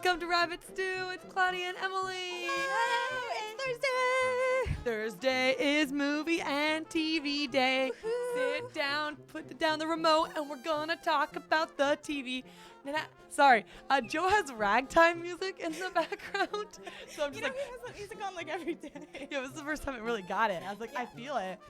Welcome to Rabbit Stew. It's Claudia and Emily. Hello, it's Thursday. Thursday is movie and TV day. Woohoo. Sit down, put down the remote, and we're gonna talk about the TV. Sorry, Joe has ragtime music in the background. So I'm just He has that music on like every day. yeah, this is the first time it really got it. I was like, I feel it.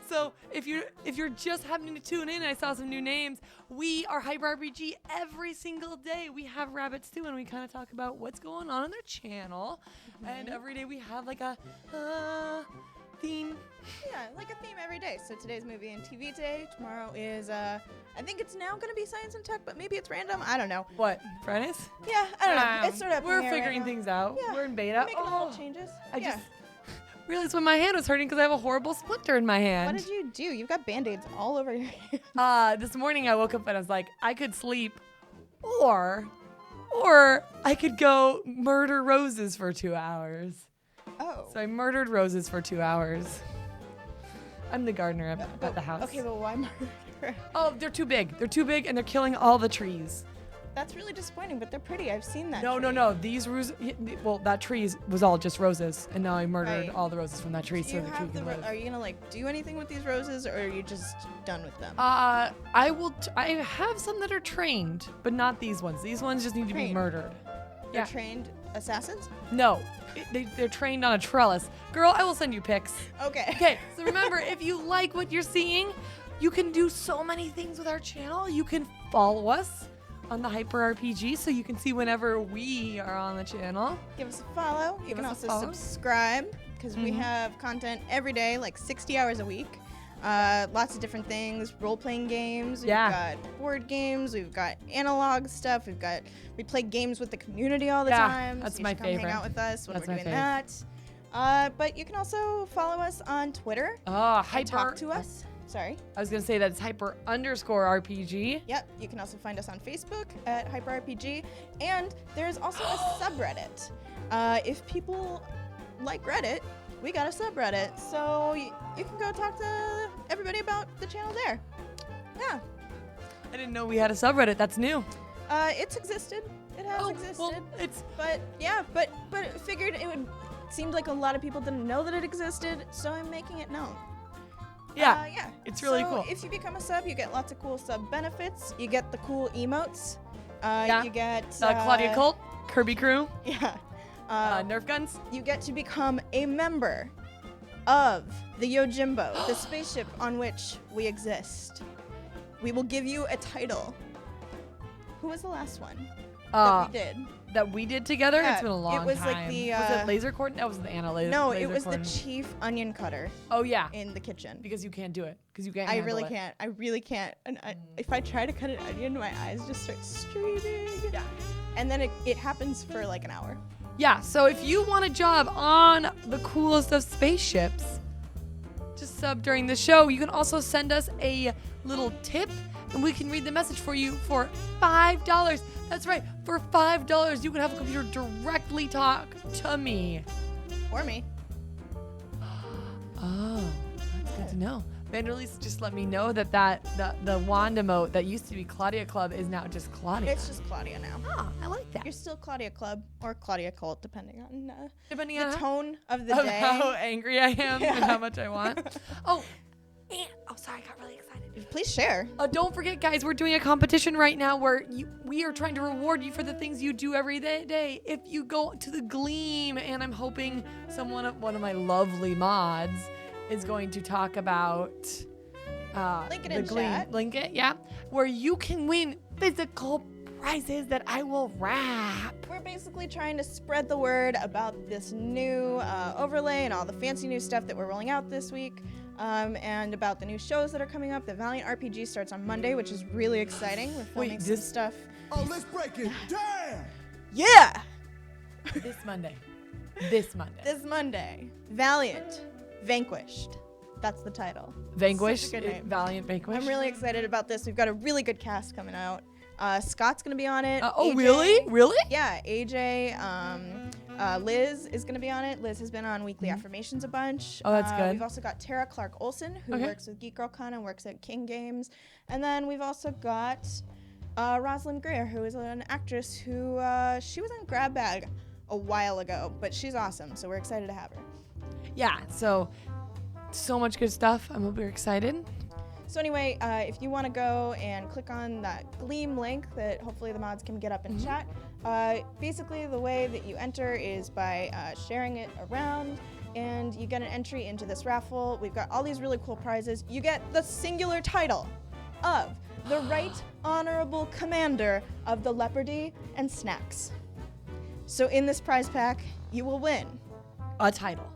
So if you're just happening to tune in, I saw some new names. We are Hyper RPG every single day. We have Rabbit Stew, and we kind of talk about what's going on their channel. Mm-hmm. And every day we have like a theme. Yeah, like a theme every day. So today's movie and TV day. Tomorrow is I think it's now gonna be science and tech, but maybe it's random. I don't know. What, Fridays? Yeah, I don't know. It's sort of we're figuring things out. Yeah. We're in beta. Making little changes. I just realized when my hand was hurting because I have a horrible splinter in my hand. What did you do? You've got band-aids all over your hand. This morning I woke up and I was like, I could sleep or I could go murder roses for 2 hours. Oh. So I murdered roses for 2 hours. I'm the gardener at the house. Okay, but why murder? Oh, they're too big. They're too big and they're killing all the trees. That's really disappointing, but they're pretty. I've seen that. No. These roses, well, that tree was all just roses, and now I murdered Right. all the roses from that tree so the tree can live. Are you gonna like do anything with these roses, or are you just done with them? I have some that are trained, but not these ones. These ones just need to be Trained. murdered. They're Yeah. trained assassins? No, they're trained on a trellis. Girl, I will send you pics. Okay. Okay, so remember, if you like what you're seeing, you can do so many things with our channel. You can follow us on the Hyper RPG so you can see whenever we are on the channel. Give us a follow. You Give can us a also follow. subscribe because we Mhm. have content every day, like 60 hours a week. Lots of different things, role-playing games. We've Yeah. got board games. We've got analog stuff. We play games with the community all the Yeah, time. that's so you my should come favorite. hang out with us when That's we're my doing that. But you can also follow us on Twitter. Oh, And Hyper. talk to us. Sorry. I was gonna say that's Hyper_RPG. Yep, you can also find us on Facebook at HyperRPG, and there's also a subreddit. If people like Reddit, we got a subreddit, so you can go talk to everybody about the channel there. Yeah, I didn't know we had a subreddit. That's new. it's existed. It has existed. Well, it's But figured seemed like a lot of people didn't know that it existed, so I'm making it known. yeah. Yeah. It's really So cool. If you become a sub, you get lots of cool sub benefits. You get the cool emotes. Yeah. You get Claudia Colt, Kirby Crew, Yeah. Nerf guns. You get to become a member of the Yojimbo, the spaceship on which we exist. We will give you a title. Who was the last one that we did? That we did together. Yeah, It's been a long time. it was like the, was it laser cord? That was the Anna laser. No, laser it was the cord. chief onion cutter Oh yeah, in the kitchen. because you can't do it. Because you can't. I handle really it. can't. I really can't. And if I try to cut an onion, my eyes just start streaming. Yeah. And then it happens for like an hour. Yeah. So if you want a job on the coolest of spaceships, just sub during the show. You can also send us a little tip, and we can read the message for you for $5. That's right. For $5, you can have a computer directly talk to me. Or me. Oh, that's good to know. Vanderleest just let me know that the wand emote that used to be Claudia Club is now just Claudia. It's just Claudia now. Ah, I like that. You're still Claudia Club or Claudia Cult, depending on Depending the on tone of the of day. how angry I am Yeah. and how much I want. Sorry, I got really excited. Please share. Don't forget, guys, we're doing a competition right now where we are trying to reward you for the things you do every day. If you go to the Gleam, and I'm hoping one of my lovely mods is going to talk about Link it the in Gleam. chat. Link it, yeah, where you can win physical prizes that I will wrap. We're basically trying to spread the word about this new overlay and all the fancy new stuff that we're rolling out this week. And about the new shows that are coming up. The Valiant RPG starts on Monday, which is really exciting. We're filming some this- stuff. Oh, let's break it down. Yeah! This Monday. This Monday. This Monday, Valiant Vanquished. That's the title. Vanquish. Such a good name. Valiant Vanquish. I'm really excited about this. We've got a really good cast coming out. Scott's gonna be on it. Oh, AJ really? Really? Yeah, AJ. Liz is going to be on it. Liz has been on Weekly Affirmations a bunch. Oh, that's good. We've also got Tara Clark Olson, who Okay. works with Geek Girl Con and works at King Games. And then we've also got Rosalind Greer, who is an actress who she was on Grab Bag a while ago, but she's awesome, so we're excited to have her. Yeah, so much good stuff. I'm super excited. So anyway, if you want to go and click on that Gleam link that hopefully the mods can get up in chat, basically the way that you enter is by sharing it around, and you get an entry into this raffle. We've got all these really cool prizes. You get the singular title of the Right Honorable Commander of the Leopardy and Snacks. So in this prize pack, you will win A title.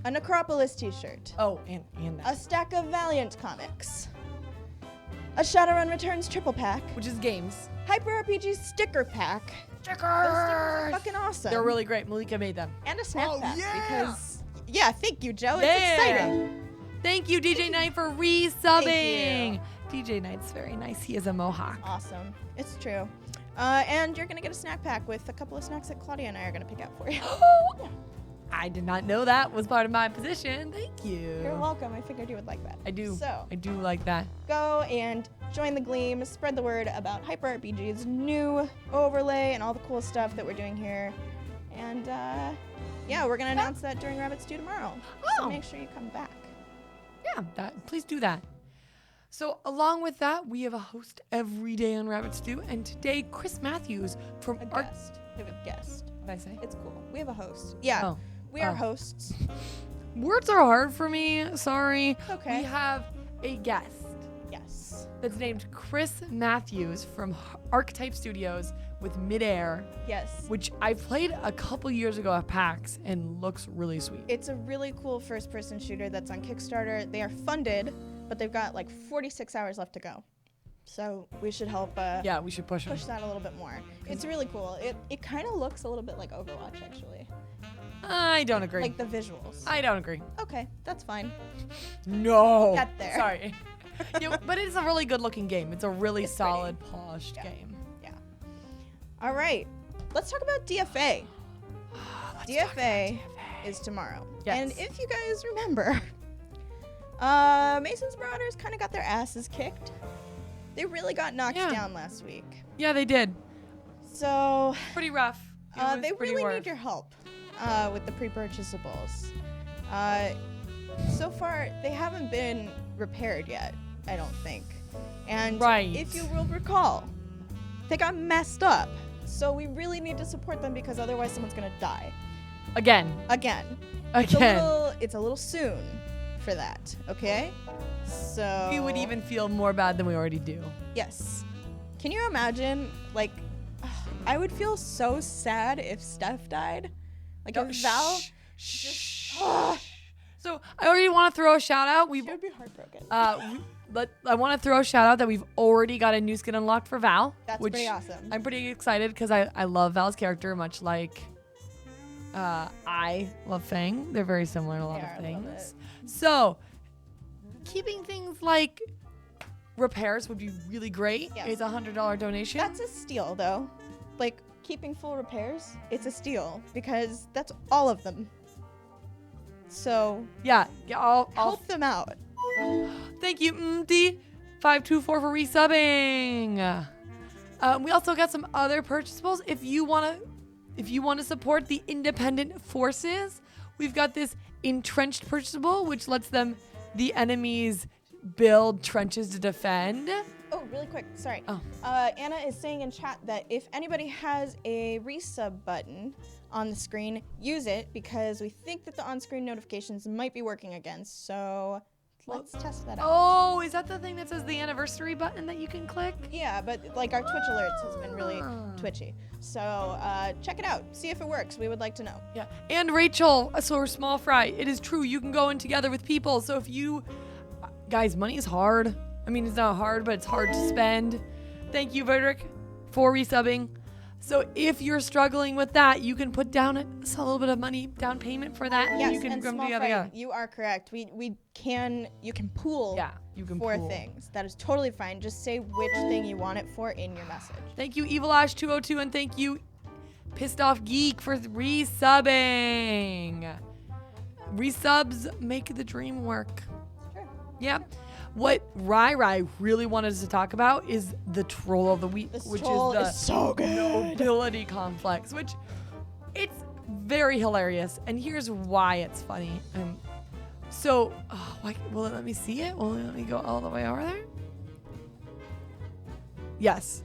a Necropolis t-shirt, Oh, and that. a stack of Valiant comics, a Shadowrun Returns triple pack, Which is games. Hyper RPG sticker pack. Stickers! Those stickers are fucking awesome. They're really great. Malika made them. and a snack Oh, pack yeah! because thank you, Joe. It's Yeah. exciting. Thank you, DJ Knight, for resubbing. DJ Knight's very nice. He is a Mohawk. Awesome. It's true. And you're gonna get a snack pack with a couple of snacks that Claudia and I are gonna pick out for you. I did not know that was part of my position. Thank you. You're welcome. I figured you would like that. I do. So I do like that. go and join the Gleam, spread the word about Hyper RPG's new overlay and all the cool stuff that we're doing here. And we're gonna announce that during Rabbit Stew tomorrow. Oh. So make sure you come back. Yeah, please do that. So along with that, we have a host every day on Rabbit Stew, and today Chris Matthews from A Art. guest. We have a guest. What did I say? It's cool. We have a host. Yeah. Oh. We are Oh. hosts. Words are hard for me. Sorry. Okay. We have a guest Yes. that's named Chris Matthews from Archetype Studios with Midair, Yes. which I played a couple years ago at PAX and looks really sweet. It's a really cool first-person shooter that's on Kickstarter. They are funded, but they've got like 46 hours left to go. So we should help Yeah, we should push him. push that a little bit more. It's really cool. It kind of looks a little bit like Overwatch, actually. I don't agree. Like the visuals. I don't agree. Okay, that's fine. No. Get there. Sorry. Yeah, but it's a really good looking game. It's a really It's pretty. solid, polished Yeah. game. Yeah. All right. Let's talk about DFA. DFA is tomorrow. Yes. And if you guys remember, Mason's Marauders kind of got their asses kicked. They really got knocked Yeah. down last week. Yeah, they did. So Pretty rough. It was they pretty really rough. need your help with the pre-purchasables. So far, they haven't been repaired yet, I don't think. And Right. if you will recall, they got messed up. So we really need to support them because otherwise someone's gonna die. Again. Again. Again. It's a little soon for that, okay? So We would even feel more bad than we already do. Yes. Can you imagine, like, I would feel so sad if Steph died. Like, if Val Shh. So I already want to throw a shout out. she would be heartbroken. But I want to throw a shout out that we've already got a new skin unlocked for Val. That's which pretty awesome. I'm pretty excited because I love Val's character, much like I love Fang. They're very similar in a lot They of are, I love things. So keeping things like repairs would be really great. Yes. It's a $100 donation. That's a steal, though. Like, keeping full repairs, it's a steal because that's all of them. So yeah. I'll help them out. Thank you, MD524 for resubbing. We also got some other purchasables. If you want to support the independent forces, we've got this entrenched purchasable, which lets the enemies build trenches to defend. Oh, really quick. Sorry. Oh. Anna is saying in chat that if anybody has a resub button on the screen, use it because we think that the on-screen notifications might be working again. So let's test that out. Oh, is that the thing that says the anniversary button that you can click? Yeah, but like our Twitch alerts has been really twitchy. So check it out. See if it works. We would like to know. Yeah. And Rachel, so we're small fry. It is true. You can go in together with people. So if you, guys, money is hard. I mean, it's not hard, but it's hard to spend. Thank you, Verdrick, for resubbing. So if you're struggling with that, you can put down a little bit of money down payment for that. Yes, you can and come small together. fry, you are correct. You can pool. Yeah, you can for pool. things. That is totally fine. Just say which thing you want it for in your message. Thank you, Evil Ash 202, and thank you, Pissed Off Geek, for resubbing. Resubs make the dream work. Sure. Yeah. What Rai really wanted us to talk about is the troll of the week, This which troll is the is so good. nobility complex, which it's very hilarious. And here's why it's funny. Will it let me see it? Will it let me go all the way over there? Yes.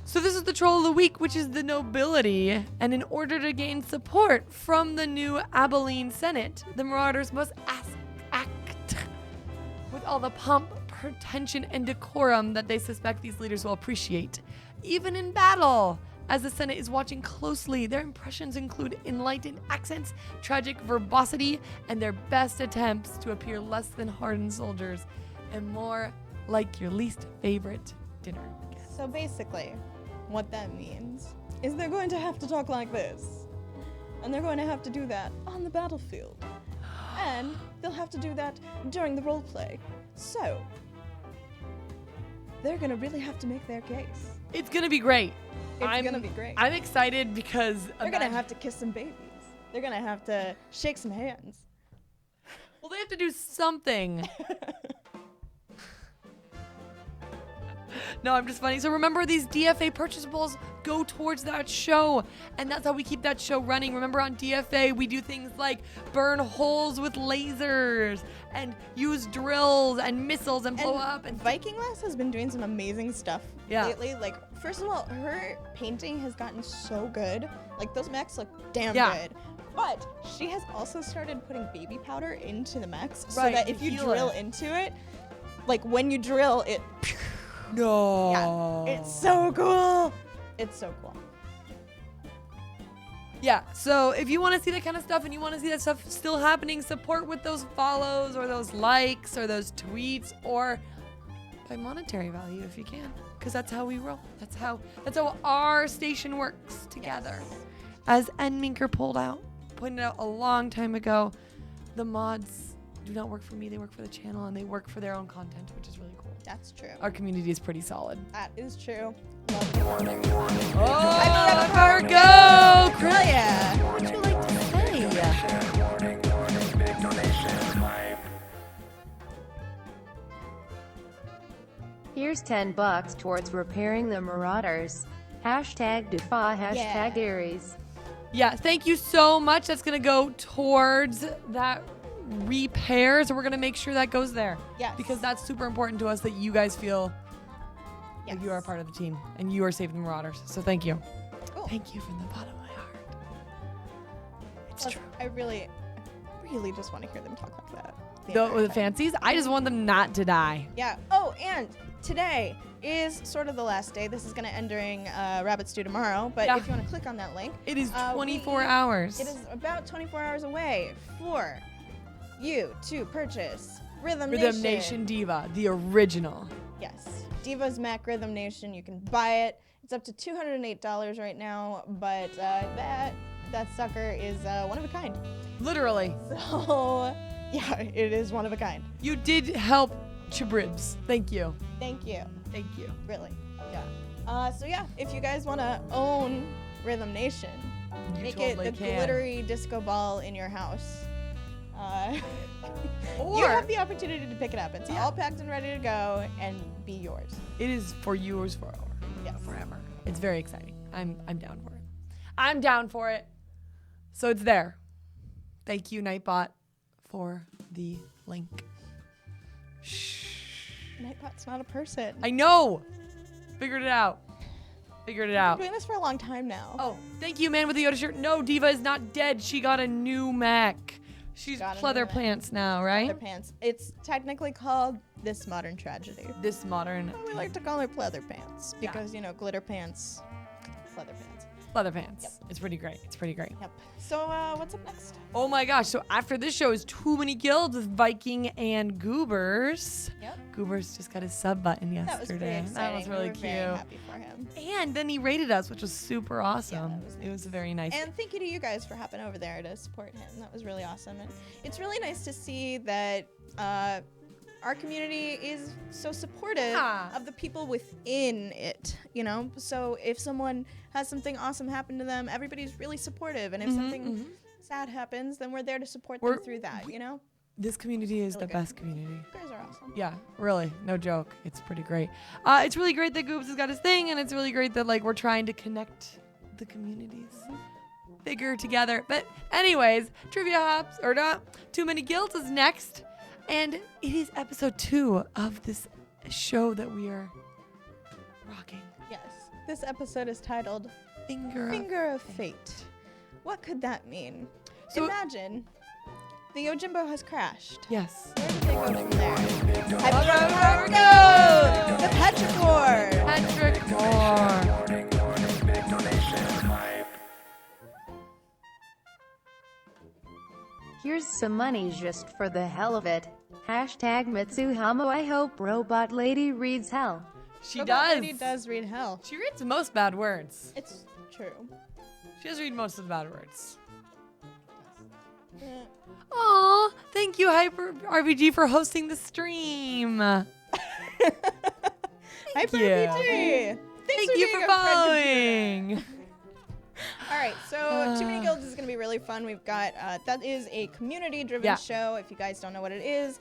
So this is the troll of the week, which is the nobility. And in order to gain support from the new Abilene Senate, the Marauders must act with all the pomp, pretension, and decorum that they suspect these leaders will appreciate, even in battle. As the Senate is watching closely, their impressions include enlightened accents, tragic verbosity, and their best attempts to appear less than hardened soldiers and more like your least favorite dinner guest. So basically, what that means is they're going to have to talk like this. And they're going to have to do that on the battlefield. And they'll have to do that during the role play. So, they're going to really have to make their case. It's going to be great. It's going to be great. I'm excited because They're going to have to kiss some babies. They're going to have to shake some hands. Well, they have to do something. No, I'm just funny. So remember, these DFA purchasables go towards that show, and that's how we keep that show running. Remember, on DFA, we do things like burn holes with lasers and use drills and missiles and blow up. And Viking Lass has been doing some amazing stuff Yeah. lately. Like, first of all, her painting has gotten so good. Like, those mechs look damn Yeah. good. But she has also started putting baby powder into the mechs so Right, that to if you heal drill it. into it, like when you drill, it. No. Yeah, it's so cool. It's so cool. Yeah, so if you want to see that kind of stuff and you want to see that stuff still happening, support with those follows or those likes or those tweets or by monetary value if you can, because that's how we roll. That's how our station works together. Yes. As N Minker pointed out a long time ago, the mods do not work for me. They work for the channel and they work for their own content, which is really cool. That's true. Our community is pretty solid. That is true. Oh, Virgo! Claudia, What would you like to say? Here's $10 towards repairing the Marauders. Hashtag Defa, hashtag Aries. Yeah, thank you so much. That's going to go towards that repair. So we're going to make sure that goes there. Yes. Because that's super important to us that you guys feel Yes. like you are a part of the team and you are saving the Marauders. So thank you. Cool. Thank you from the bottom of my heart. It's Plus, true. I really just want to hear them talk like that. The fancies, I just want them not to die. Yeah. Oh, and today is sort of the last day. This is going to end during Rabbits Due tomorrow. But Yeah. if you want to click on that link, It is 24 we- hours. it is about 24 hours away for you to purchase Rhythm Nation Diva, the original. Yes. Diva's Mac Rhythm Nation. You can buy it. It's up to $208 right now, but that sucker is one of a kind. Literally. So, yeah, it is one of a kind. You did help Chabribs. Thank you. Thank you. Thank you. Really. Yeah. So yeah, if you guys want to own Rhythm Nation, You make totally it the can. glittery disco ball in your house. You Or have the opportunity to pick it up. It's Yeah. all packed and ready to go and be yours. it is for yours forever. Yes. Forever. It's very exciting. I'm down for it. I'm down for it. So it's there. Thank you, Nightbot, for the link. Shh. Nightbot's not a person. I know. Figured it out. Figured it I've out. been doing this for a long time now. Oh, thank you, man with the Yoda shirt. No, Diva is not dead. She got a new Mac. She's Got a new pleather Mac. pants now, right? Pleather pants. It's technically called This Modern Tragedy. This modern We like to call it pleather pants Yeah. because, you know, glitter pants, pleather pants. leather pants. It's pretty great. It's pretty great. Yep. So, what's up next? Oh my gosh. So after this show is Too Many Guilds with Viking and Goobers. Yep. Goobers just got his sub button That was pretty yesterday. exciting. That was really we were cute. Very happy for him. And then he rated us, which was super awesome. that was It was very nice. And thank you to you guys for hopping over there to support him. That was really awesome. And it's really nice to see that our community is so supportive Yeah. of the people within it, you know? So if someone has something awesome happen to them, everybody's really supportive. And if something sad happens, then we're there to support them We're- through that, you know? This community is the Really good. best community. You guys are awesome. Yeah, really, no joke. It's pretty great. It's really great that Goops has got his thing, and it's really great that like we're trying to connect the communities bigger together. But anyways, Trivia Hops or not, Too Many Guilds is next, and it is episode 2 of this show that we are rocking. Yes. This episode is titled Finger of Fate. What could that mean? So- Imagine the Yojimbo has crashed. Yes. Where did they go from there? Hyper the Petrichor! Patrick Moore. Here's some money just for the hell of it. Hashtag Mitsuhamo. I hope Robot Lady reads hell. She Robot does. Lady does read hell. She reads most bad words. It's true. She does read most of the bad words. Eh. Aw, thank you, Hyper RPG, for hosting the stream. Hyper Yeah. RPG! Thank you being for a friend to following. All right, so Too Many Guilds is going to be really fun. We've got, that is a community-driven show. If you guys don't know what it is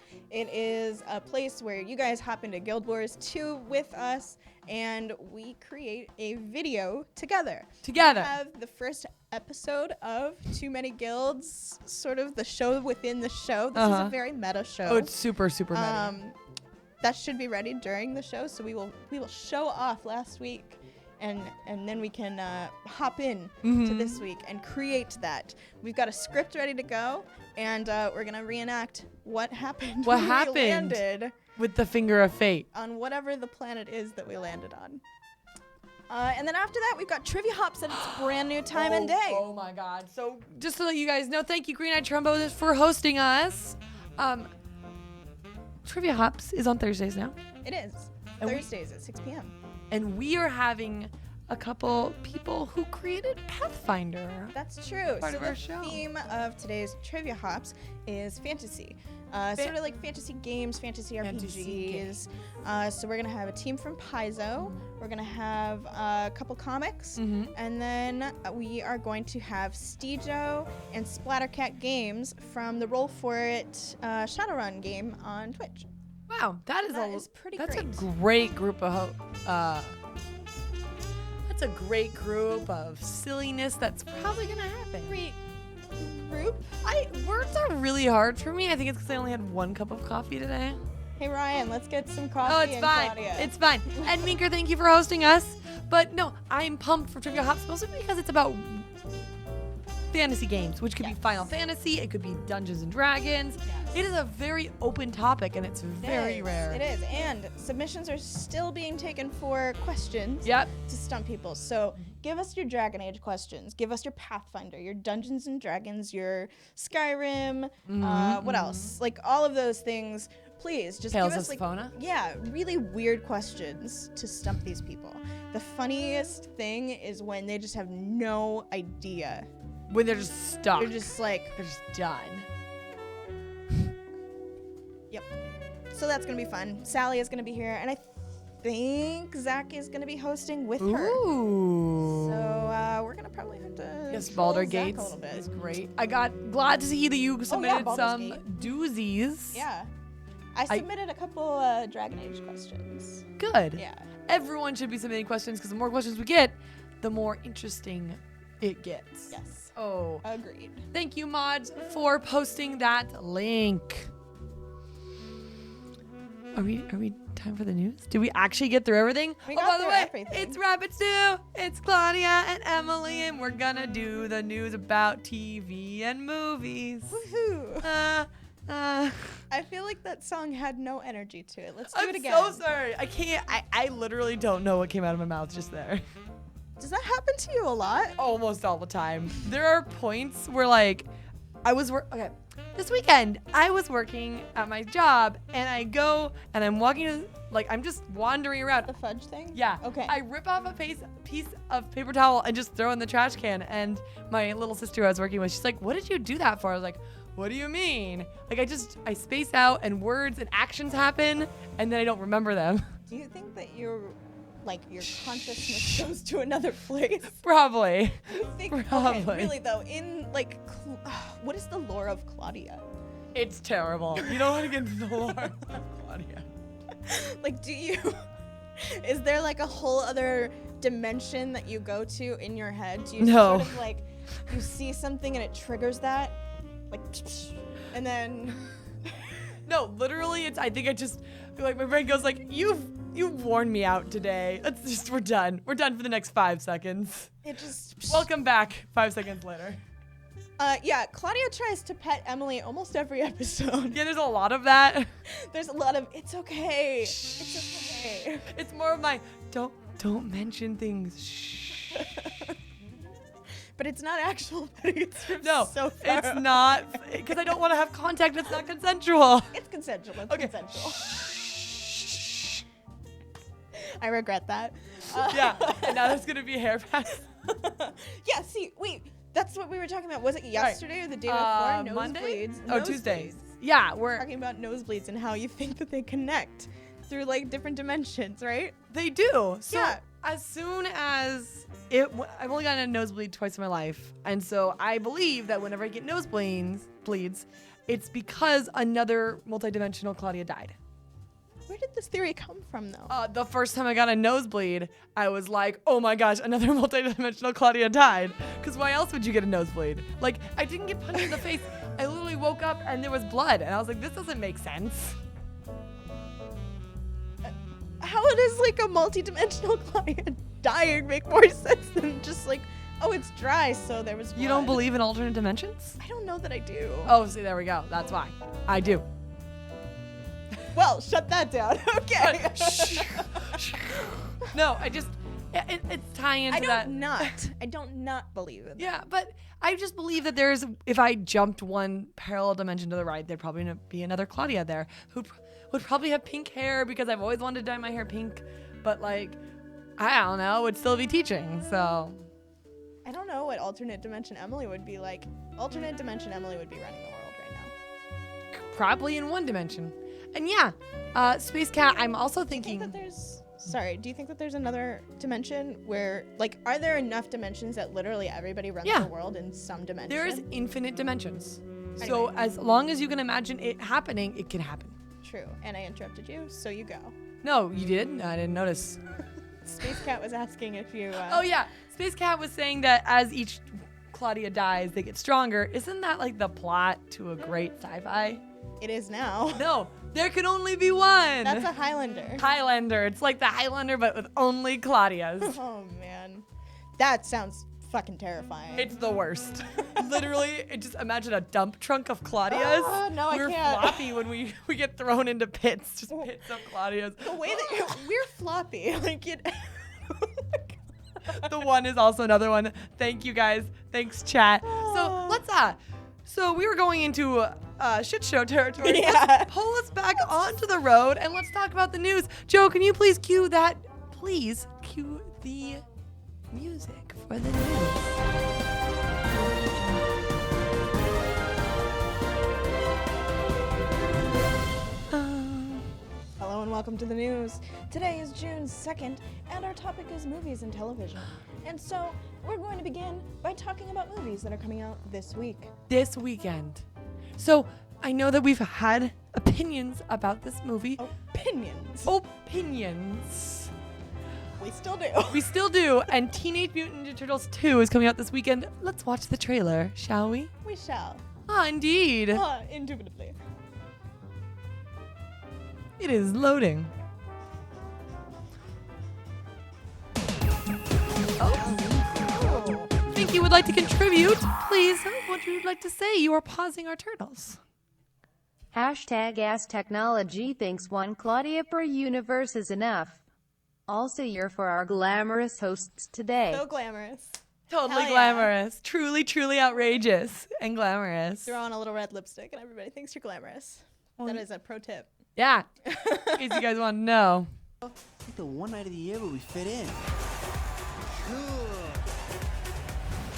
a place where you guys hop into Guild Wars 2 with us, and we create a video together. We have the first episode of Too Many Guilds, sort of the show within the show. This is a very meta show. Oh, it's super, super meta. That should be ready during the show, so we will show off last week. And then we can hop in to this week and create that. We've got a script ready to go, and we're gonna reenact what happened. What when happened? we landed With the Finger of Fate. on whatever the planet is that we landed on. And then after that, we've got Trivia Hops at its brand new time and day. Oh my God. So just to let you guys know, thank you, Green Eyed Trumbo, for hosting us. Trivia Hops is on Thursdays now. It is And we- Thursdays at 6 p.m. And we are having a couple people who created Pathfinder. That's true. Part so of our the show. theme of today's Trivia Hops is fantasy. Sort of like fantasy games, fantasy RPGs. So we're going to have a team from Paizo. We're going to have a couple comics. And then we are going to have Steejo and Splattercat Games from the Roll For It Shadowrun game on Twitch. Wow, that is That is pretty That's great. a great group of that's a great group of silliness that's probably gonna happen. Great group. Words are really hard for me. I think it's because I only had 1 cup of coffee today. Hey Ryan, let's get some coffee. Oh, it's and fine. Claudia. It's fine. And Minker, thank you for hosting us. But no, I'm pumped for Trivia Hops mostly because it's about fantasy games, which could be Final Fantasy, it could be Dungeons and Dragons. Yes. It is a very open topic and it's very rare. It is, and submissions are still being taken for questions Yep. to stump people. So give us your Dragon Age questions. Give us your Pathfinder, your Dungeons and Dragons, your Skyrim. What else? Like all of those things. Please just Tales give us of Symphonia? really weird questions to stump these people. The funniest thing is when they just have no idea. When they're just stuck. They're just like, They're just done. yep. So that's gonna be fun. Sally is gonna be here, and I think Zach is gonna be hosting with her. Ooh. So we're gonna probably have to. Yes, troll Baldur Zach Gates a little bit. is great. I got glad to see that you submitted Baldur's some Gate. doozies. Yeah, I submitted a couple Dragon Age questions. Good. Yeah. Everyone should be submitting questions because the more questions we get, the more interesting it gets. Yes. Oh. Agreed. Thank you, mods, for posting that link. Are we time for the news? Did we actually get through everything? We Oh, got by the through way, everything. it's Rabbit Stew. It's Claudia and Emily, and we're gonna do the news about TV and movies. Woohoo! I feel like that song had no energy to it. Let's do I'm it again. so sorry. I can't. I literally don't know what came out of my mouth just there. Does that happen to you a lot? Almost all the time. There are points where like okay. This weekend I was working at my job and I go and I'm walking to I'm just wandering around. The fudge thing? Yeah. Okay. I rip off a piece of paper towel and just throw in the trash can, and my little sister I was working with, she's like, "What did you do that for?" I was like, "What do you mean?" Like I space out and words and actions happen and then I don't remember them. Do you think that your consciousness goes to another place? Probably. You think, Probably. Okay, really though, in what is the lore of Claudia? It's terrible. You don't want to get into the lore, Claudia. Like, is there like a whole other dimension that you go to in your head? Do you No. sort of like, you see something and it triggers that? Like, and then... No, literally, I think I just, like, my brain goes like, you've worn me out today. We're done. We're done for the next 5 seconds. It just... Welcome back 5 seconds later. Yeah, Claudia tries to pet Emily almost every episode. Yeah, there's a lot of that. There's a lot of, it's okay. It's okay. It's more of my, don't mention things. Shh. But it's not actual petting. It's from No, so far it's away. not, because I don't want to have contact. It's not consensual. It's consensual. It's Okay. consensual. I regret that. Yeah, and now there's going to be a hair pass. Yeah, see, wait. That's what we were talking about. Was it yesterday or the day before? Monday? Nosebleeds. Oh, Tuesdays. Yeah, we're Talking about nosebleeds and how you think that they connect through like different dimensions, right? They do. So Yeah. as soon as I've only gotten a nosebleed twice in my life, and so I believe that whenever I get nosebleeds, it's because another multidimensional Claudia died. Where did this theory come from, though? The first time I got a nosebleed, I was like, oh my gosh, another multidimensional Claudia died. Because why else would you get a nosebleed? Like, I didn't get punched in the face. I literally woke up and there was blood, and I was like, this doesn't make sense. How does like a multi-dimensional client dying make more sense than just like, oh, it's dry, so there was blood? You don't believe in alternate dimensions? I don't know that I do. Oh, see, there we go. That's why. I do. Well, shut that down. Okay. No, it's tying into that. I don't not believe in that. Yeah, but I just believe that if I jumped one parallel dimension to the right, there'd probably be another Claudia there who would probably have pink hair because I've always wanted to dye my hair pink, but like, I don't know, would still be teaching, so. I don't know what alternate dimension Emily would be like. Alternate dimension Emily would be running the world right now. Probably in one dimension. And yeah, Space Cat, I'm also thinking. Do you think that there's another dimension where, like, are there enough dimensions that literally everybody runs Yeah. the world in some dimension? There's infinite dimensions. Anyway. So as long as you can imagine it happening, it can happen. True. And I interrupted you, so you go. No, you did? I didn't notice. Space Cat was asking if you... Oh yeah, Space Cat was saying that as each Claudia dies, they get stronger. Isn't that like the plot to a great sci-fi? It is now. No, there can only be one. That's a Highlander. Highlander. It's like the Highlander, but with only Claudias. Oh, man. That sounds fucking terrifying. It's the worst. Literally, just imagine a dump trunk of Claudias. Oh, no, I We're can't. floppy when we get thrown into pits, just pits of Claudias. The way that we're floppy. Like, it... The one is also another one. Thank you guys. Thanks, chat. So let's so we were going into shit show territory. Yeah. Let's pull us back onto the road and let's talk about the news. Joe, can you please cue the music for the news? Hello and welcome to the news. Today is June 2nd, and our topic is movies and television. And so, we're going to begin by talking about movies that are coming out this week. This weekend. So I know that we've had opinions about this movie. Opinions. Opinions. We still do. We still do. And Teenage Mutant Ninja Turtles 2 is coming out this weekend. Let's watch the trailer, shall we? We shall. Ah, indeed. Indubitably. It is loading. Think you would like to contribute? Please, what would you like to say? You are pausing our turtles. Hashtag Ass Technology thinks one Claudia per universe is enough. Also, you're for our glamorous hosts today. So glamorous. Totally Hell yeah. glamorous. Truly, truly outrageous and glamorous. Throw on a little red lipstick and everybody thinks you're glamorous. That is a pro tip. Yeah. In case you guys want to know. I think the one night of the year where we fit in.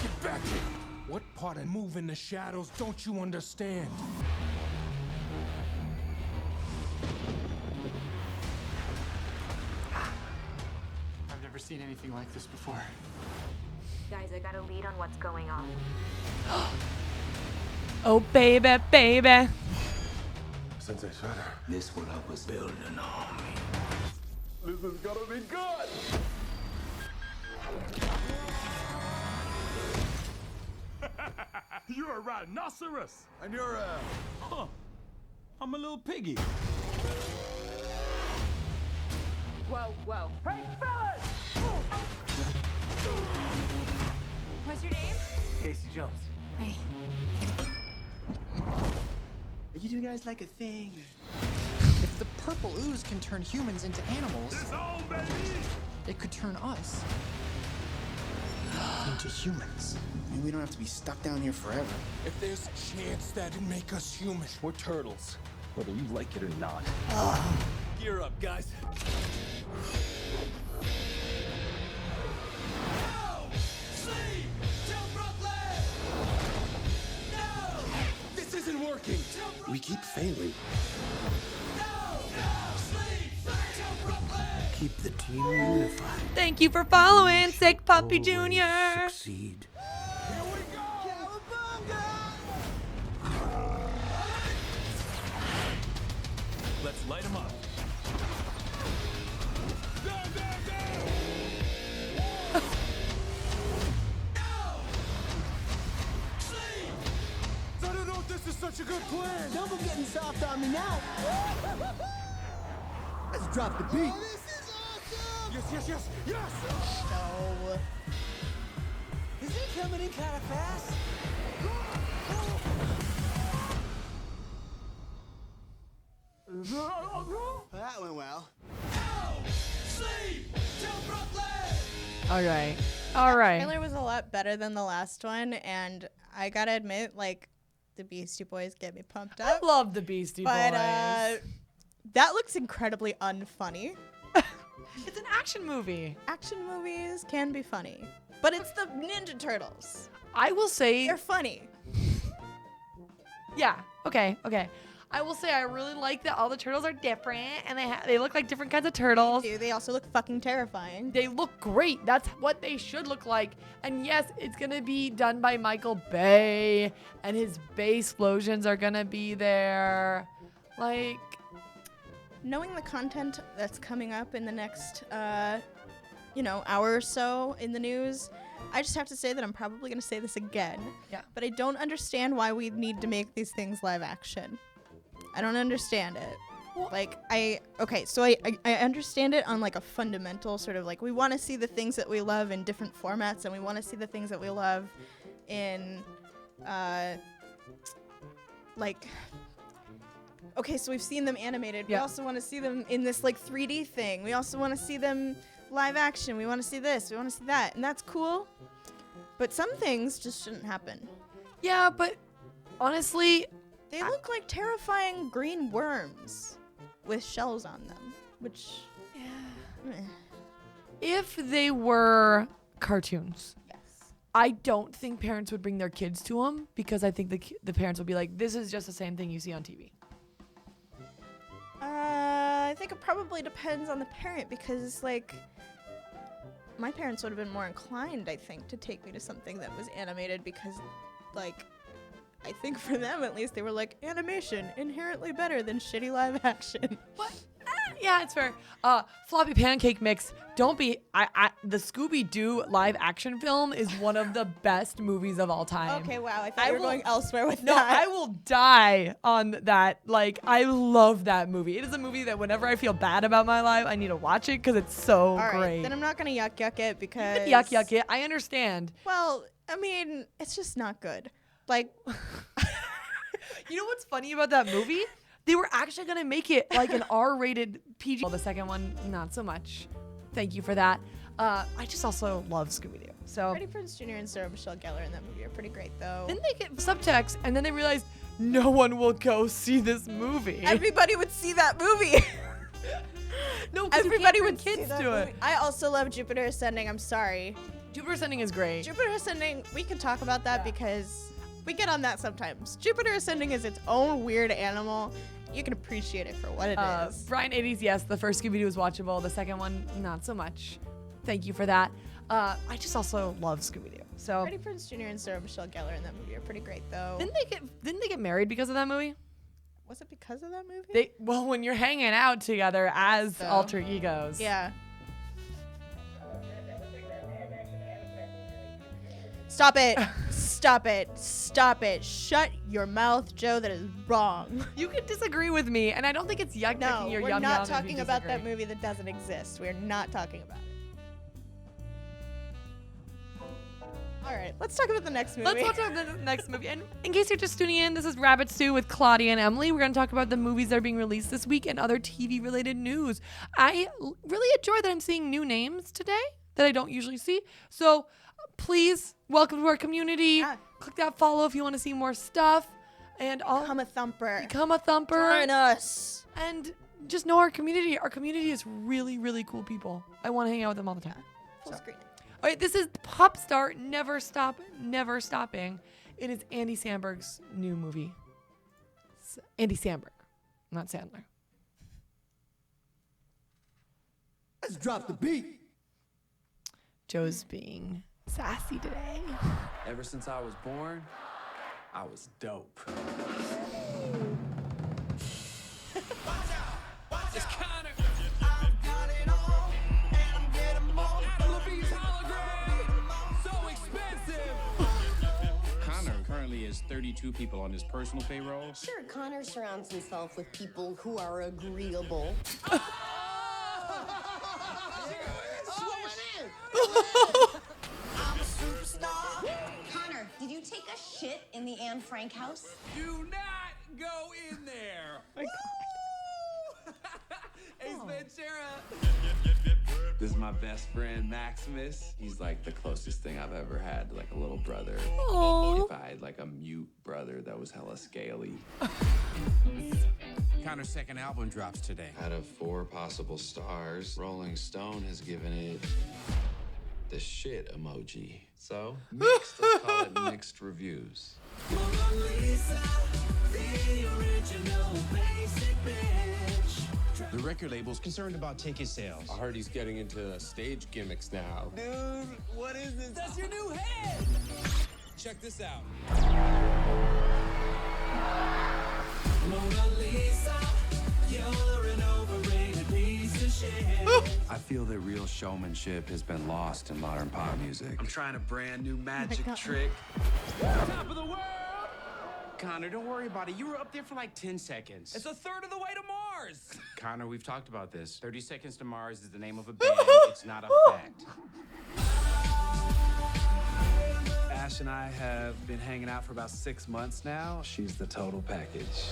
Get back here. What part of move in the shadows don't you understand? I've never seen anything like this before. Guys, I got a lead on what's going on. Oh, baby, baby. Sensei Shredder. This will help us build an army. This is gonna be good! You're a rhinoceros! And you're Huh. I'm a little piggy. Whoa, whoa. Hey, fellas! What's your name? Casey Jones. Hey. You two guys like a thing? If the purple ooze can turn humans into animals, It's on, baby! it could turn us into humans. I mean, we don't have to be stuck down here forever. If there's a chance that'd make us human. We're turtles, whether you like it or not. Gear up, guys. This isn't working. We keep failing. Keep the team unified. Thank you for following, Sick Puppy Jr. Succeed. Let's light them up. I don't know if this is such a good plan. Double getting soft on me now. Let's drop the beat. Yes, yes, yes, yes! No. Is it coming in kind of fast? That went well. All right. All right. Trailer was a lot better than the last one, and I gotta admit, like, the Beastie Boys get me pumped I up. love the Beastie But Boys. that looks incredibly unfunny. It's an action movie. Action movies can be funny, but it's the Ninja Turtles. I will say, They're funny. yeah. Okay. Okay. I will say I really like that all the turtles are different and they look like different kinds of turtles. Dude, they also look fucking terrifying. They look great. That's what they should look like. And yes, it's gonna be done by Michael Bay, and his bass explosions are gonna be there. Like, Knowing the content that's coming up in the next, hour or so in the news, I just have to say that I'm probably going to say this again. Yeah. But I don't understand why we need to make these things live action. I don't understand it. Like, I understand it on, like, a fundamental sort of, like, we want to see the things that we love in different formats, and we want to see the things that we love in, like... Okay, so we've seen them animated. We Yeah. also want to see them in this, like, 3D thing. We also want to see them live action. We want to see this. We want to see that. And that's cool. But some things just shouldn't happen. yeah, but honestly, They look like terrifying green worms with shells on them, which... eh. if they were cartoons, Yes. I don't think parents would bring their kids to them because I think the parents would be like, this is just the same thing you see on TV. I think it probably depends on the parent because, like, my parents would have been more inclined, I think, to take me to something that was animated because, like, I think for them at least they were like, animation inherently better than shitty live action. What? Yeah, it's fair. Floppy Pancake Mix. Don't be. The Scooby-Doo live action film is one of the best movies of all time. Okay, wow. I thought you were going elsewhere with No, that. I will die on that. Like, I love that movie. It is a movie that whenever I feel bad about my life, I need to watch it because it's so All right, great. then I'm not gonna yuck it because Yuck it. I understand. Well, I mean, it's just not good. Like, You know what's funny about that movie? They were actually gonna make it like an R-rated PG. Well, the second one, not so much. Thank you for that. I just also love Scooby-Doo. So Freddie Prinze Jr. and Sarah Michelle Gellar in that movie are pretty great, though. then they get subtext, and then they realize no one will go see this movie. Everybody would see that movie. No, 'cause Everybody you would can't bring see kids that to movie. it. I also love Jupiter Ascending. I'm sorry. Jupiter Ascending is great. Jupiter Ascending, we can talk about that because we get on that sometimes. Jupiter Ascending is its own weird animal. You can appreciate it for what it is. Brian 80s, yes, the first Scooby-Doo was watchable. The second one, not so much. Thank you for that. I just also love Scooby-Doo. So Freddie Prinze Jr. and Sarah Michelle Gellar in that movie are pretty great, though. didn't they get married because of that movie? Was it because of that movie? When you're hanging out together as So, alter egos. Yeah. Stop it. Stop it. Stop it. Shut your mouth, Joe. That is wrong. You can disagree with me, and I don't think it's yuck No, yucking your we're yum not yum if you talking about that disagree. movie that doesn't exist. We're not talking about it. All right, let's talk about the next movie. Let's watch the next movie. And in case you're just tuning in, this is Rabbit Stew with Claudia and Emily. We're going to talk about the movies that are being released this week and other TV-related news. I really enjoy that I'm seeing new names today that I don't usually see. So please, welcome to our community. Yeah. Click that follow if you want to see more stuff. And Become a thumper. Become a thumper. Join us. And just know our community. Our community is really, really cool people. I want to hang out with them all the time. Full screen. All right, this is Pop Star, Never Stop, Never Stopping. It is Andy Samberg's new movie. Andy Samberg, not Sandler. Let's drop the beat. Joe's being sassy today. Ever since I was born, I was dope. It's Connor. I've got it all, and I'm getting more. Adam Levine's hologram. So expensive. Connor currently has 32 people on his personal payroll. Sure, Connor surrounds himself with people who are agreeable. I'm a superstar. Connor, did you take a shit in the Anne Frank house? Do not go in there. Ace Ventura. This is my best friend, Maximus. He's like the closest thing I've ever had to like a little brother. Aww. If I had like a mute brother that was hella scaly. Connor's second album drops today. Out of 4 possible stars, Rolling Stone has given it the shit emoji. So, mixed, let's call it mixed reviews. Mona Lisa, the original basic bitch. The record label's concerned about ticket sales. I heard he's getting into stage gimmicks now. Dude, what is this? That's your new head. Check this out. Mona Lisa, you're an overrated piece of shit. I feel that real showmanship has been lost in modern pop music. I'm trying a brand new magic trick. Top of the world. Connor, don't worry about it. You were up there for like 10 seconds. It's a third of the way to Mars. Connor, we've talked about this. 30 Seconds to Mars is the name of a band. It's not a fact. Ash and I have been hanging out for about 6 months now. She's the total package.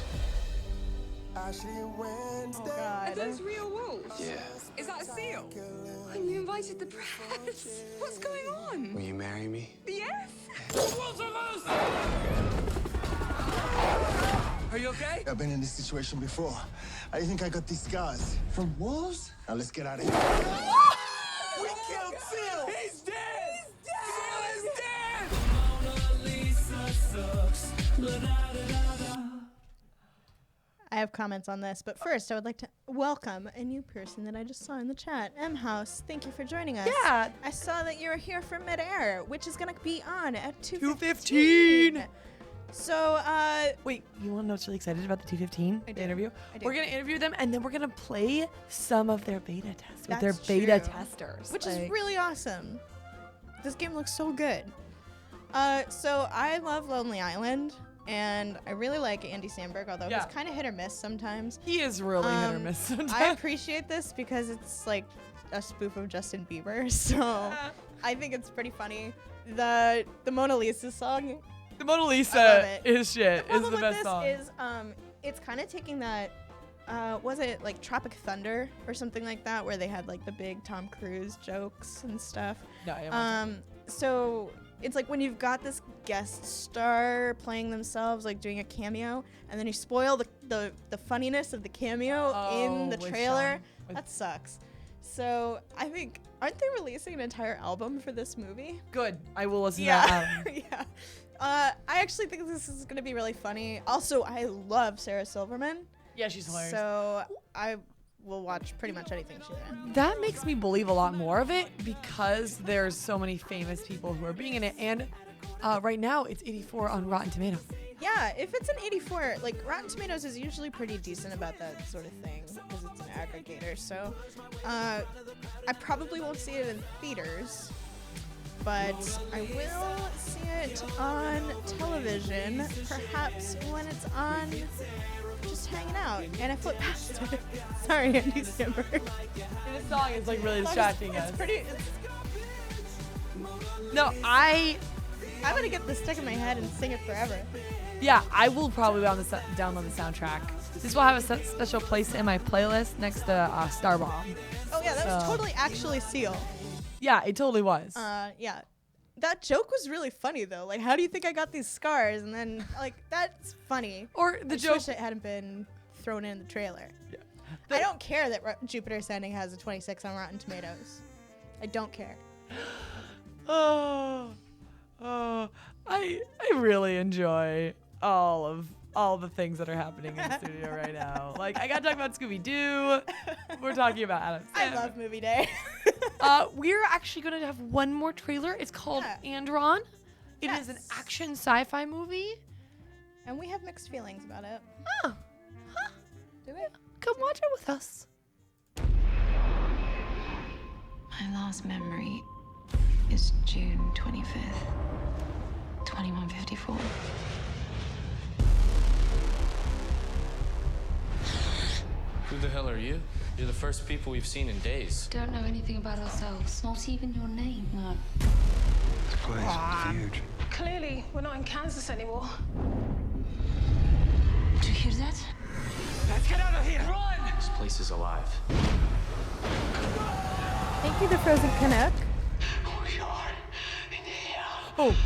Ashley Wednesday. Oh, God. Are those real wolves? Yeah. Is that a seal? And you invited the press. What's going on? Will you marry me? Yes. Are you okay? I've been in this situation before. I think I got these scars. From wolves? Now let's get out of here. We killed Seal. He's dead. Seal is dead. Mona Lisa sucks. I have comments on this, but first I would like to welcome a new person that I just saw in the chat. M House, thank you for joining us. Yeah. I saw that you're here for Midair, which is going to be on at 2:15. So, Wait, you want to know what's really excited about the 2:15 I do. interview? I do. We're going to interview them, and then we're going to play some of their beta tests with their That's beta true. testers. which is Like, really awesome. This game looks so good. So I love Lonely Island, and I really like Andy Samberg, although Yeah. he's kind of hit or miss sometimes. He is really hit or miss sometimes. I appreciate this because it's like a spoof of Justin Bieber, so I think it's pretty funny. The Mona Lisa song, The Mona I love Lisa it. is shit. the Is problem the with best this song. is it's kind of taking that was it like Tropic Thunder or something like that, where they had like the big Tom Cruise jokes and stuff. No, I haven't. So it's like when you've got this guest star playing themselves, like doing a cameo, and then you spoil the funniness of the cameo in the with trailer. Sean. With- That sucks. So I think, aren't they releasing an entire album for this movie? Good. I will listen to that. Yeah. I actually think this is gonna be really funny. Also, I love Sarah Silverman. Yeah, she's hilarious. So I will watch pretty much anything she's in. That makes me believe a lot more of it because there's so many famous people who are being in it. And right now, it's 84 on Rotten Tomatoes. Yeah, if it's an 84, like Rotten Tomatoes is usually pretty decent about that sort of thing because it's an aggregator. So I probably won't see it in theaters, but I will see it on television, perhaps when it's on just hanging out. And I flip past it. Sorry, Andy Samberg. And this song is like really distracting us. It's pretty. No, I'm gonna get this stuck in my head and sing it forever. Yeah, I will probably download the soundtrack. This will have a special place in my playlist next to Starbomb. Oh yeah, that was totally actually Seal. Yeah, it totally was. Yeah. That joke was really funny though. Like, how do you think I got these scars? And then, like, that's funny. Or the joke. I wish it hadn't been thrown in the trailer. Yeah. I don't care that Jupiter Ascending has a 26 on Rotten Tomatoes. I don't care. I really enjoy all the things that are happening in the studio right now. Like, I gotta talk about Scooby-Doo. We're talking about Adam Sandler. I love Movie Day. We're actually gonna have one more trailer. It's called Andron. It is an action sci-fi movie. And we have mixed feelings about it. Huh. Do we? Come watch it with us. My last memory is June 25th, 2154. Who the hell are you? You're the first people we've seen in days. Don't know anything about ourselves. Not even your name. No. This place is huge. Clearly, we're not in Kansas anymore. Do you hear that? Let's get out of here! Run! This place is alive. Thank you, the Frozen Canuck. Oh.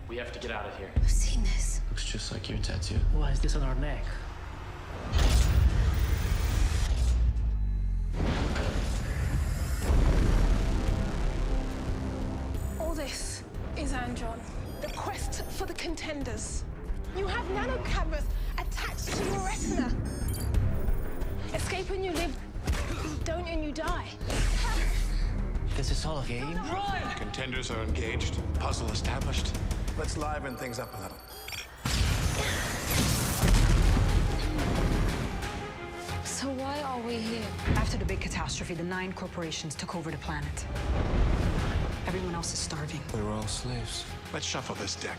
We have to get out of here. I've seen this. Looks just like your tattoo. Why is this on our neck? All this is Andron, the quest for the contenders. You have nanocameras attached to your retina. Escape and you live, don't and you die. This is all a game? Run! Contenders are engaged. Puzzle established. Let's liven things up a little. So why are we here? After the big catastrophe, the 9 corporations took over the planet. Everyone else is starving. We were all slaves. Let's shuffle this deck.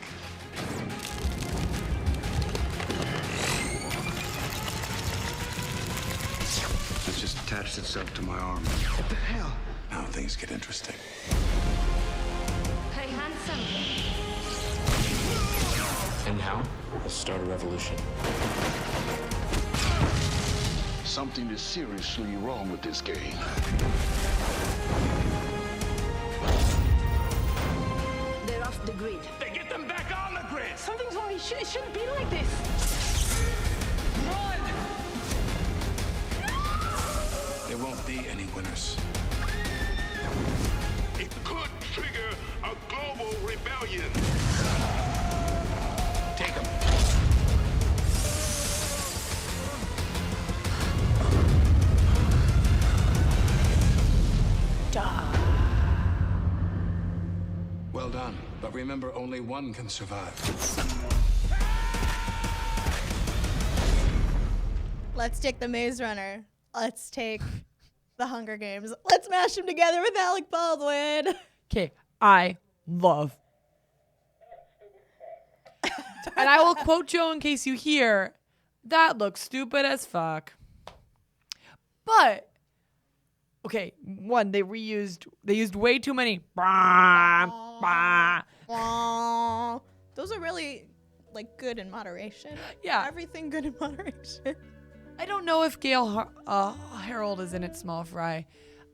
It just attached itself to my arm. What the hell? Now things get interesting. Hey, handsome. And now, let's start a revolution. Something is seriously wrong with this game. They're off the grid. They get them back on the grid! Something's wrong. It shouldn't be like this. Run! There won't be any winners. It could trigger a global rebellion. Take him. Well done. But remember, only one can survive. Let's take the Maze Runner. Let's take the Hunger Games. Let's mash them together with Alec Baldwin. Okay, I love. And I will quote Joe in case you hear, that looks stupid as fuck. But, okay, one, they used way too many. Those are really, like, good in moderation. Yeah. Everything good in moderation. I don't know if Gail Harold is in it, small fry.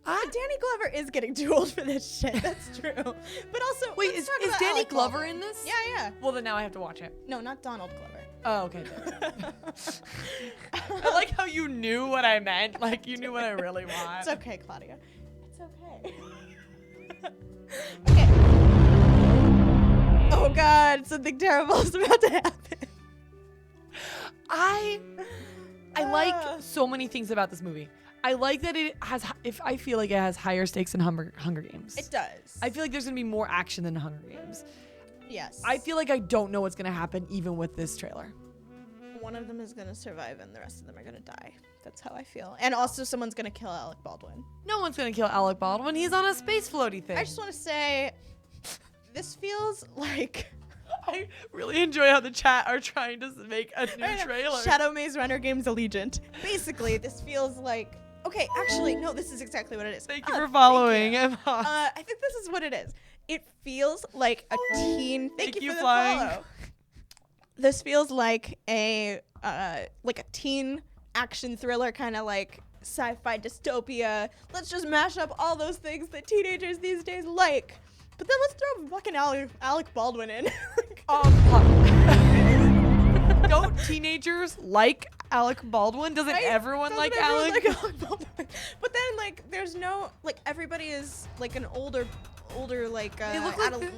Danny Glover is getting too old for this shit. That's true. But also, wait, is Danny Alec Glover Baldwin. in this? Yeah, yeah. Well, then now I have to watch it. No, not Donald Glover. Oh, okay. I like how you knew what I meant. Like, you knew what I really want. It's okay, Claudia. It's okay. Okay. Oh, God. Something terrible is about to happen. I like so many things about this movie. I like that it has, if I feel like it has higher stakes than Hunger Games. It does. I feel like there's going to be more action than Hunger Games. Yes. I feel like I don't know what's gonna happen even with this trailer. One of them is gonna survive and the rest of them are gonna die. That's how I feel. And also someone's gonna kill Alec Baldwin. No one's gonna kill Alec Baldwin. He's on a space floaty thing. I just want to say, this feels like... I really enjoy how the chat are trying to make a new trailer. Shadow Maze Runner Games Allegiant. Basically, this feels like... Okay, actually, no, this is exactly what it is. Thank you for following. I think this is what it is. It feels like a teen... Thank you for the follow. This feels like a teen action thriller, kind of like sci-fi dystopia. Let's just mash up all those things that teenagers these days like. But then let's throw fucking Alec Baldwin in. Don't teenagers like Alec Baldwin? Doesn't everyone like Alec? Baldwin? But then like there's no like everybody is like an older like They look like 20,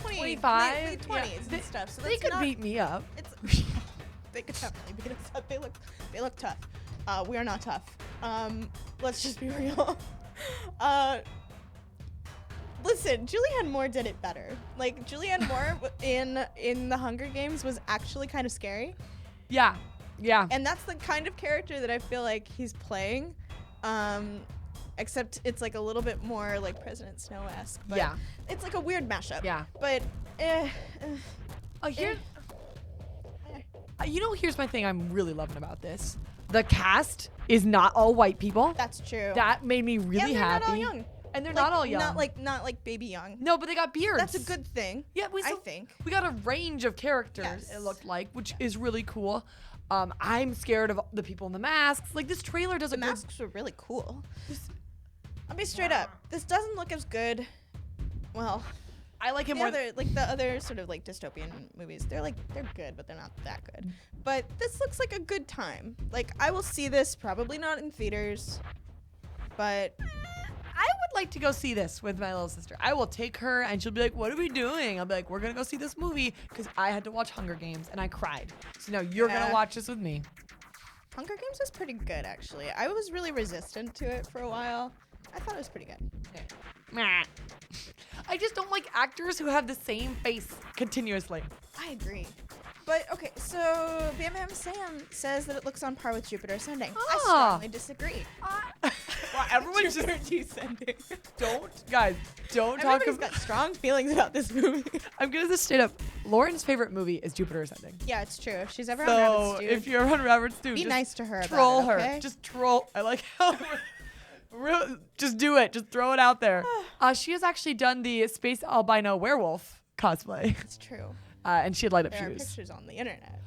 25, late 20s and stuff. So they that's could not, beat me up. They could definitely beat us up. They look tough. We are not tough. Let's just be real. Listen, Julianne Moore did it better. Like Julianne Moore in the Hunger Games was actually kind of scary. Yeah. And that's the kind of character that I feel like he's playing. Except it's like a little bit more like President Snow-esque. But Yeah. It's like a weird mashup. Yeah. But Here's my thing I'm really loving about this. The cast is not all white people. That's true. That made me really and they're happy. not all young. And they're Like, not all young. Not like baby young. No, but they got beards. That's a good thing. Yeah, I think. we got a range of characters. Yes. It looked like, which is really cool. I'm scared of the people in the masks. Like this trailer does The masks were really cool. I'll be straight up. This doesn't look as good. Well, I like him the more. the other sort of like dystopian movies. They're good, but they're not that good. But this looks like a good time. Like I will see this, probably not in theaters, but I would like to go see this with my little sister. I will take her and she'll be like, "What are we doing?" I'll be like, "We're gonna go see this movie," because I had to watch Hunger Games and I cried. So now you're gonna watch this with me. Hunger Games was pretty good actually. I was really resistant to it for a while. I thought it was pretty good. Meh. I just don't like actors who have the same face continuously. I agree. But okay, so Bam Bam Sam says that it looks on par with Jupiter Ascending. I strongly disagree. Wow, everyone's just descending. Don't talk Everybody's about. got strong feelings about this movie. I'm gonna just straight up. Lauren's favorite movie is Jupiter Ascending. Yeah, it's true. If she's ever on So Rabbit Stew, if you're on Rabbit Stew, be just nice to her. Troll about it, her. okay? Just troll. I like how. Just do it. Just throw it out there. She has actually done the Space Albino Werewolf cosplay. It's true. And she had light up There are shoes. pictures on the internet.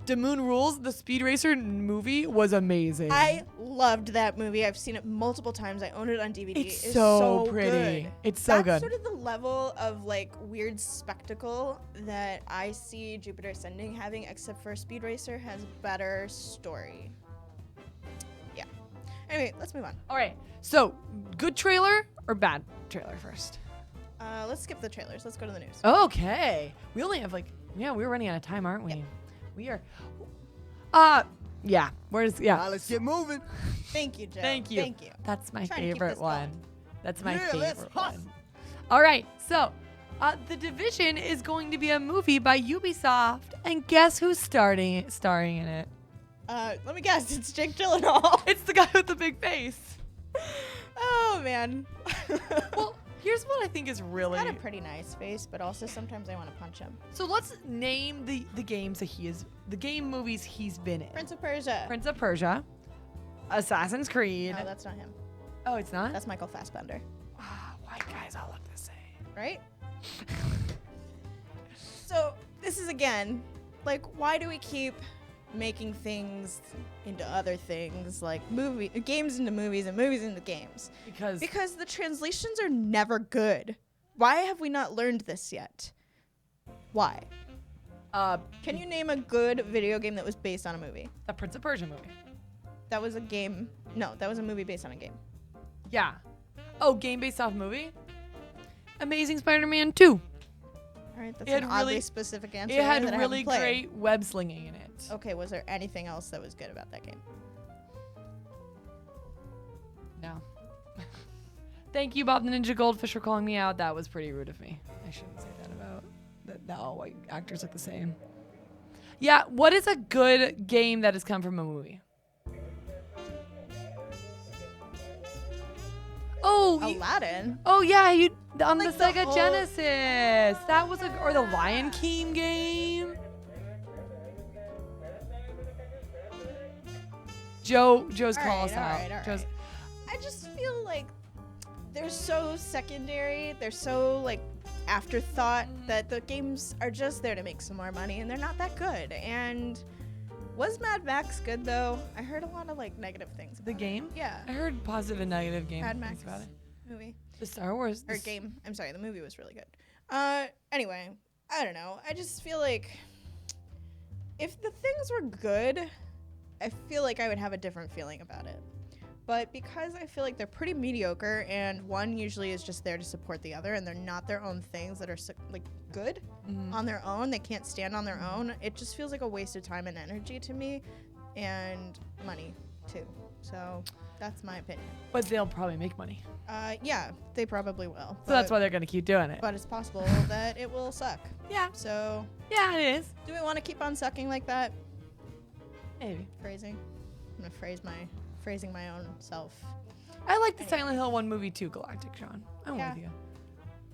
The Moon Rules, the Speed Racer movie was amazing. I loved that movie. I've seen it multiple times. I own it on DVD. It's so pretty. Good. It's so That's good. sort of the level of like weird spectacle that I see Jupiter Ascending having, except for Speed Racer has better story. Yeah. Anyway, let's move on. All right. So, good trailer or bad trailer first? Let's skip the trailers. Let's go to the news. Okay. We only have we're running out of time, aren't we? Yep. We are. Yeah. Let's get moving. Thank you, Joe. Thank you. Thank you. That's my Trying to keep favorite this one. going. That's my Yeah, let's favorite hustle. one. All right. So, The Division is going to be a movie by Ubisoft, and guess who's starring in it? Let me guess. It's Jake Gyllenhaal. It's the guy with the big face. Oh man. Well, here's what I think is really. He's got a pretty nice face, but also sometimes I want to punch him. So let's name the games that the game movies he's been in. Prince of Persia. Prince of Persia, Assassin's Creed. No, that's not him. Oh, it's not? That's Michael Fassbender. White guys all look the same. Right? So this is again, like, why do we keep making things into other things, like games into movies and movies into games? Because the translations are never good. Why have we not learned this yet? Why? Can you name a good video game that was based on a movie? The Prince of Persia movie. That was a game. No, that was a movie based on a game. Yeah. Oh, game based off movie? Amazing Spider-Man 2. All right, that's an oddly specific answer. It had that I really haven't played. great web slinging in it. Okay, was there anything else that was good about that game? No. Thank you, Bob the Ninja Goldfish, for calling me out. That was pretty rude of me. I shouldn't say that all white actors look the same. Yeah, what is a good game that has come from a movie? Oh, Aladdin. Oh yeah, you on Like the Sega the whole- Genesis. That was or the Lion King game. Joe's call us out. All Joe's, right. I just feel like they're so secondary. They're so like afterthought that the games are just there to make some more money, and they're not that good. And was Mad Max good though? I heard a lot of like negative things. The game? Yeah. I heard positive and negative game Mad things Max about it. movie. The Star Wars Or game. I'm sorry, the movie was really good. Anyway, I don't know. I just feel like if the things were good, I feel like I would have a different feeling about it. But because I feel like they're pretty mediocre, and one usually is just there to support the other, and they're not their own things that are like good on their own, they can't stand on their own, it just feels like a waste of time and energy to me, and money too. So that's my opinion. But they'll probably make money. Yeah, they probably will. So that's why they're gonna keep doing it. But it's possible that it will suck. Yeah. So yeah, it is. Do we want to keep on sucking like that? Maybe. Phrasing. I'm gonna phrasing my own self. I like the Silent Hill 1 movie too, Galactic Sean. I'm with you.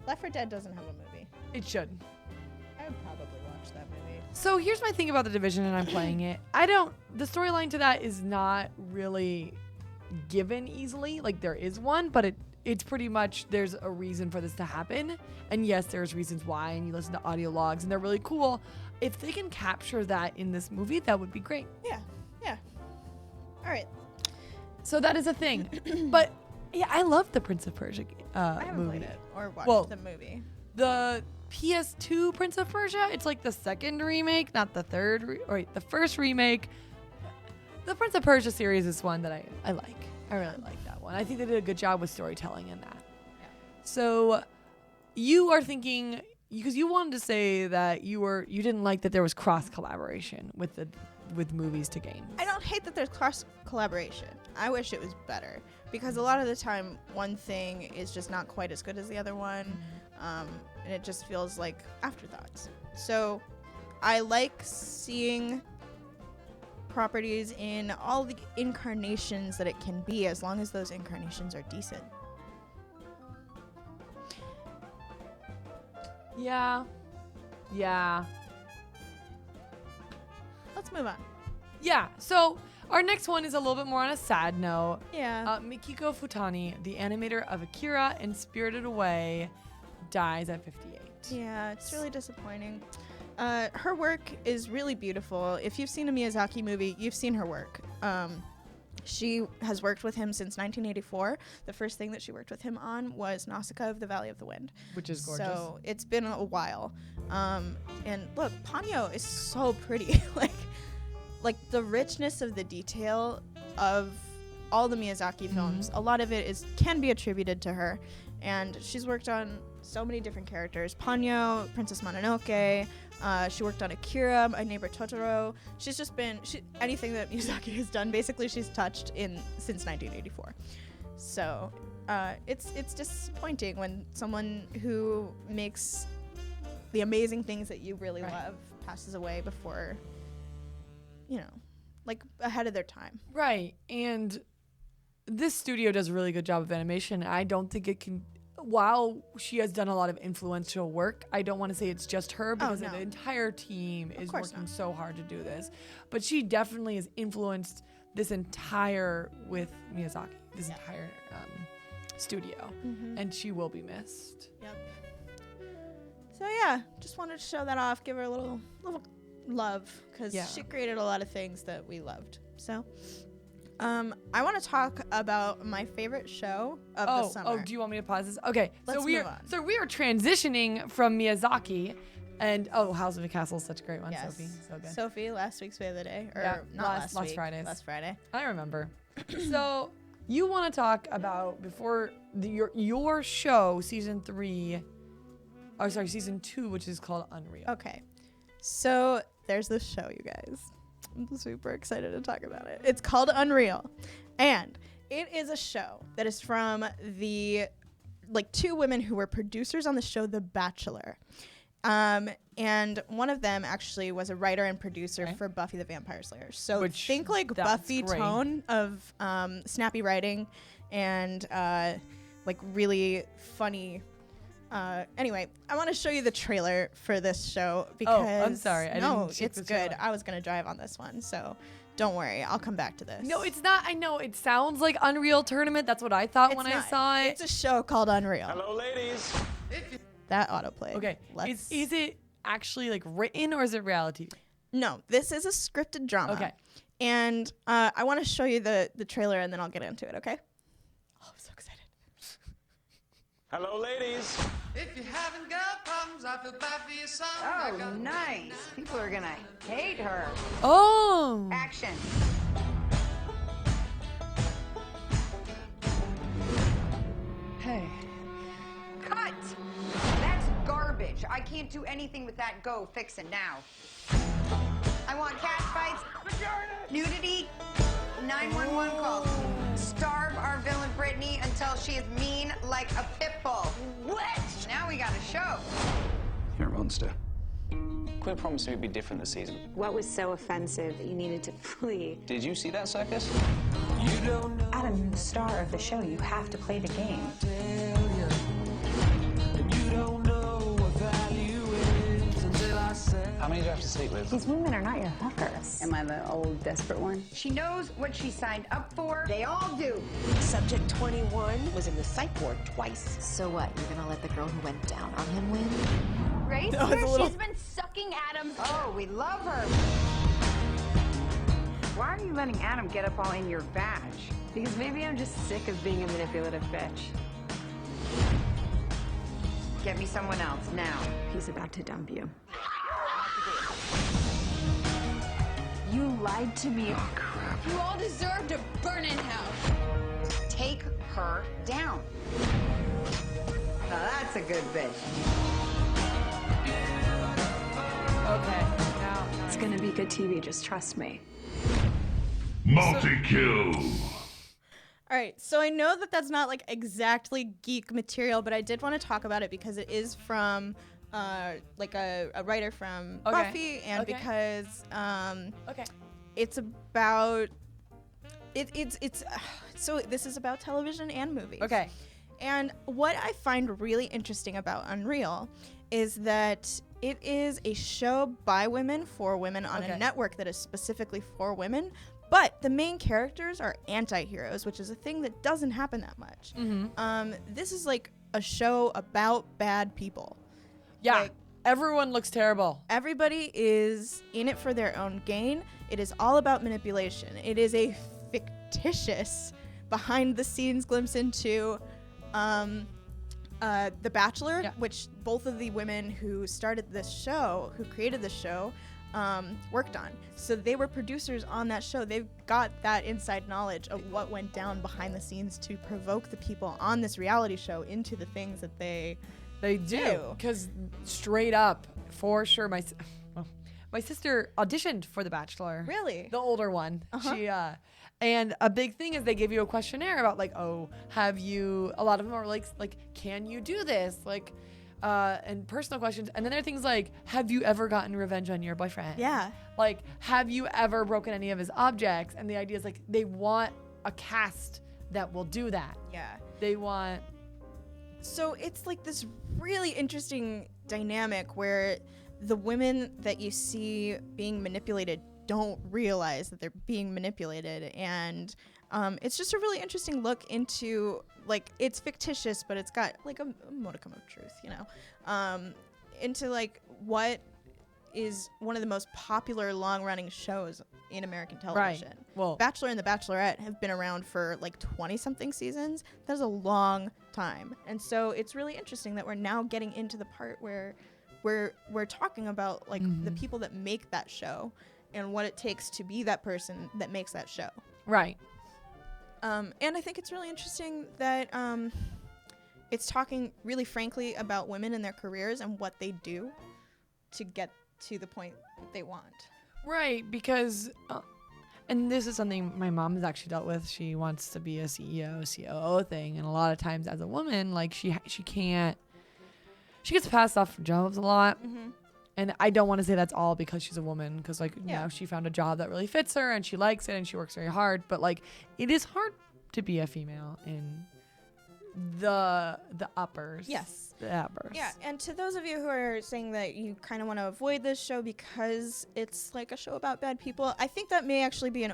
Left 4 Dead doesn't have a movie. It should. I would probably watch that movie. So here's my thing about The Division, and I'm playing it. The storyline to that is not really given easily. Like, there is one, but it's pretty much there's a reason for this to happen. And yes, there's reasons why, and you listen to audio logs, and they're really cool. If they can capture that in this movie, that would be great. Yeah. All right. So that is a thing. But yeah, I love the Prince of Persia I haven't movie. played it or watched the movie. The PS2 Prince of Persia, it's like the second remake, not the third, the first remake. The Prince of Persia series is one that I like. I really like that one. I think they did a good job with storytelling in that. Yeah. So you are thinking, because you wanted to say that you didn't like that there was cross collaboration with movies to games. I don't hate that there's cross collaboration. I wish it was better, because a lot of the time one thing is just not quite as good as the other one, and it just feels like afterthoughts. So I like seeing properties in all the incarnations that it can be, as long as those incarnations are decent. Yeah. Let's move on. Yeah, so our next one is a little bit more on a sad note. Yeah. Mikiko Futani, the animator of Akira and Spirited Away, dies at 58. Yeah, it's really disappointing. Her work is really beautiful. If you've seen a Miyazaki movie, you've seen her work. She has worked with him since 1984. The first thing that she worked with him on was Nausicaa of the Valley of the Wind. Which is gorgeous. So it's been a while. And look, Ponyo is so pretty. like the richness of the detail of all the Miyazaki films, a lot of it can be attributed to her. And she's worked on so many different characters. Ponyo, Princess Mononoke. She worked on Akira, My Neighbor Totoro. She's just been anything that Miyazaki has done. Basically, she's touched since 1984. So it's disappointing when someone who makes the amazing things that you really love passes away before, like ahead of their time. Right, and this studio does a really good job of animation. I don't think it can. While she has done a lot of influential work, I don't want to say it's just her, because the entire team is working so hard to do this. But she definitely has influenced this entire with Miyazaki, this entire studio, and she will be missed. Yep. So yeah, just wanted to show that off, give her a little love, because she created a lot of things that we loved. So. I want to talk about my favorite show of the summer. Oh, do you want me to pause this? Okay, Let's move on. So we are transitioning from Miyazaki, and House of the Castle is such a great one, Yes. Sophie. So good. Sophie, last week's Way of the Day. Or Yeah, not last week. Last Friday. I remember. So you want to talk about your show, season 2, which is called Unreal. Okay. So there's this show, you guys. I'm super excited to talk about it. It's called Unreal. And it is a show that is from the two women who were producers on the show The Bachelor. And one of them actually was a writer and producer for Buffy the Vampire Slayer. So Which, think like that's Buffy great. tone of snappy writing and like really funny. Anyway, I want to show you the trailer for this show because I'm sorry. I no, didn't check it's the good. trailer. I was gonna drive on this one, so don't worry. I'll come back to this. No, it's not. I know it sounds like Unreal Tournament. That's what I thought It's when not. I saw it. It's a show called Unreal. Hello, ladies. That autoplay. Okay. Let's. Is it actually like written or is it reality? No, this is a scripted drama. Okay. And I want to show you the trailer and then I'll get into it, okay? Oh, I'm so excited. Hello, ladies. If you haven't got problems, I feel bad for your son. Oh, nice. People are gonna hate her. Oh. Action. Hey. Cut! That's garbage. I can't do anything with that. Go, fix it now. I want cat fights, nudity, 911 calls. Starve our villain Brittany until she is mean like a pit bull. What? Now we got a show. You're a monster. Quinn promised me it'd be different this season. What was so offensive that you needed to flee? Did you see that circus? Adam, you're the star of the show. You have to play the game. How many do I have to sleep with? These women are not your hookers. Am I the old desperate one? She knows what she signed up for. They all do. Subject 21 was in the psych ward twice. So what? You're gonna let the girl who went down on him win? Grace, That was a little- she's been sucking Adam's. Oh, we love her. Why are you letting Adam get up all in your badge? Because maybe I'm just sick of being a manipulative bitch. Get me someone else now. He's about to dump you. You lied to me. Oh, crap. You all deserve to burn in hell. Take her down. Now that's a good bitch. Okay. Now. It's gonna be good TV, just trust me. Multi-kill. All right, so I know that that's not like exactly geek material, but I did want to talk about it because it is from like a writer from Okay. Buffy, and Okay. because Okay. it's about it's so this is about television and movies. Okay. And what I find really interesting about Unreal is that it is a show by women for women on Okay. a network that is specifically for women. But the main characters are anti-heroes, which is a thing that doesn't happen that much. This is like a show about bad people. Yeah. Like, everyone looks terrible. everybody is in it for their own gain. It is all about manipulation. It is a fictitious behind-the-scenes glimpse into The Bachelor, which both of the women who started this show, who created this show, worked on. So they were producers on that show. They've got that inside knowledge of what went down behind the scenes to provoke the people on this reality show into the things that they do. Because straight up, for sure, my sister auditioned for The Bachelor. Really? The older one. Uh-huh. She and a big thing is they give you a questionnaire about like, oh, have you? A lot of them are like, can you do this? Like, and personal questions. And then there are things like, have you ever gotten revenge on your boyfriend? Yeah. Like, have you ever broken any of his objects? And the idea is like, they want a cast that will do that. Yeah. They want. So it's like this really interesting dynamic where the women that you see being manipulated don't realize that they're being manipulated, and it's just a really interesting look into, like, it's fictitious, but it's got like a modicum of truth, you know, into like what is one of the most popular long-running shows in American television. Right. Well, Bachelor and The Bachelorette have been around for like 20-something seasons. That's a long time. And so it's really interesting that we're now getting into the part where we're talking about like the people that make that show and what it takes to be that person that makes that show. Right. And I think it's really interesting that it's talking really frankly about women and their careers and what they do to get to the point that they want. Right, because, and this is something my mom has actually dealt with. She wants to be a CEO, COO thing, and a lot of times as a woman, like she can't. she gets passed off for jobs a lot. Mm-hmm. And I don't want to say that's all because she's a woman, because like Yeah. now she found a job that really fits her and she likes it and she works very hard. But like it is hard to be a female in the uppers. Yes. The uppers. Yeah, and to those of you who are saying that you kind of want to avoid this show because it's like a show about bad people, I think that may actually be an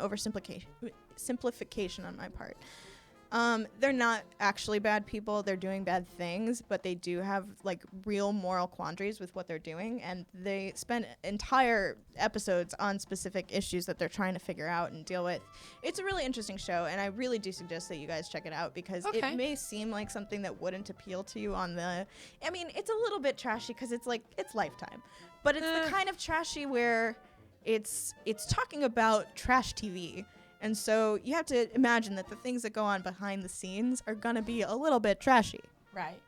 simplification on my part. They're not actually bad people. They're doing bad things, but they do have like real moral quandaries with what they're doing, and they spend entire episodes on specific issues that they're trying to figure out and deal with. It's a really interesting show, and I really do suggest that you guys check it out because it may seem like something that wouldn't appeal to you on the... I mean, it's a little bit trashy because it's like, it's Lifetime, but it's the kind of trashy where it's talking about trash TV. And so you have to imagine that the things that go on behind the scenes are going to be a little bit trashy. Right.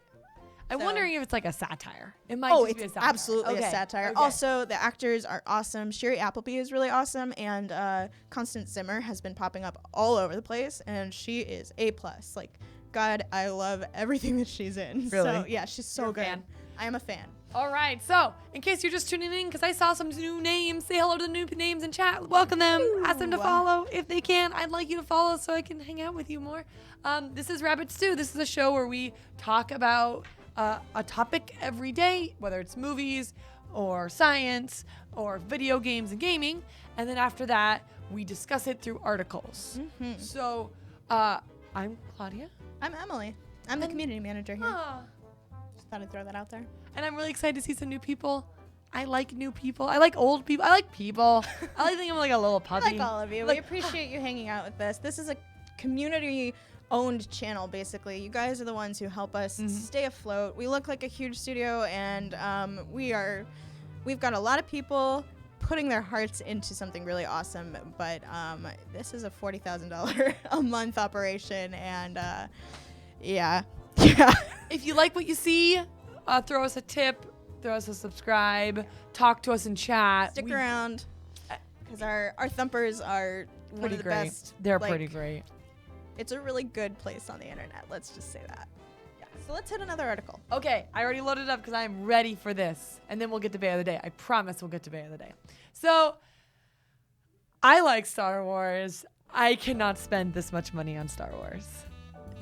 I'm wondering if it's like a satire. It might just be a it's satire. absolutely a satire. Okay. Also, the actors are awesome. Sherry Appleby is really awesome. And Constance Zimmer has been popping up all over the place. And she is A+. Like, God, I love everything that she's in. Really? So, yeah, she's so You're a good. fan? I am a fan. All right, so in case you're just tuning in, because I saw some new names, say hello to the new names in chat. Welcome them. Ask them to follow if they can. I'd like you to follow so I can hang out with you more. This is Rabbit Stew. This is a show where we talk about a topic every day, whether it's movies or science or video games and gaming. And then after that, we discuss it through articles. Mm-hmm. So I'm Claudia. I'm Emily. I'm the community manager here. Ah. Just thought I'd throw that out there. And I'm really excited to see some new people. I like new people. I like old people. I like people. I like think I'm like a little puppy. I like all of you. We appreciate you hanging out with us. This is a community-owned channel, basically. You guys are the ones who help us stay afloat. We look like a huge studio, and we've got a lot of people putting their hearts into something really awesome. But this is a $40,000 a month operation, and yeah. If you like what you see, throw us a tip, throw us a subscribe, talk to us in chat. Stick around, because our thumpers are one of the great. best. They're pretty great. It's a really good place on the internet. Let's just say that. Yeah. So let's hit another article. Okay, I already loaded it up because I'm ready for this. And then we'll get to Bay of the Day. I promise we'll get to Bay of the Day. So, I like Star Wars. I cannot spend this much money on Star Wars.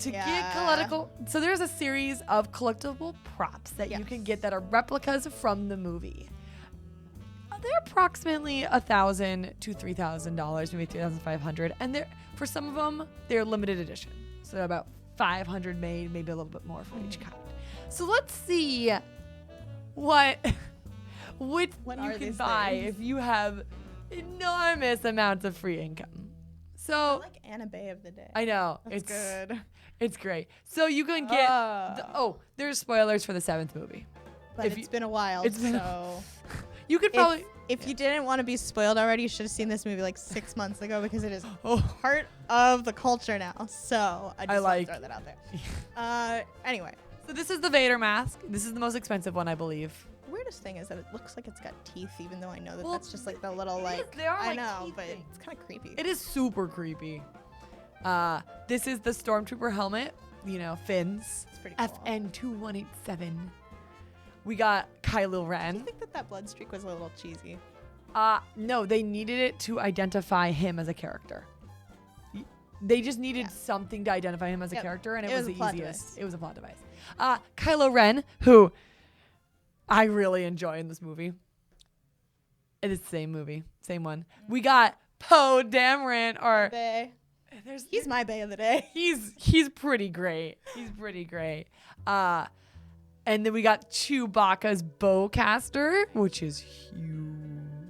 To get collectible, so there's a series of collectible props that you can get that are replicas from the movie. They're approximately $1,000 to $3,000, maybe $3,500, and they're for some of them they're limited edition. So about 500 made, maybe a little bit more for each kind. So let's see what you can buy if you have enormous amounts of free income. So I like Anna Bay of the Day. I know. That's good. It's great. So you can get there's spoilers for the 7th movie. But it's been a while, so you could probably if you didn't want to be spoiled already, you should have seen this movie like 6 months ago because it is part of the culture now. So I just want to throw that out there. Anyway. So this is the Vader mask. This is the most expensive one, I believe. The weirdest thing is that it looks like it's got teeth, even though I know that that's just like the little like. They are I like know, teeth but things. it's kind of creepy. It is super creepy. This is the Stormtrooper helmet. You know, fins. It's pretty cool. FN2187. We got Kylo Ren. Do you think that blood streak was a little cheesy? No, they needed it to identify him as a character. They just needed something to identify him as a character, and it was the easiest. It was a plot device. Kylo Ren, who I really enjoy in this movie. It is the same movie, same one. We got Poe Dameron, or he's my Bay of the Day. He's pretty great. He's pretty great. And then we got Chewbacca's bowcaster, which is huge.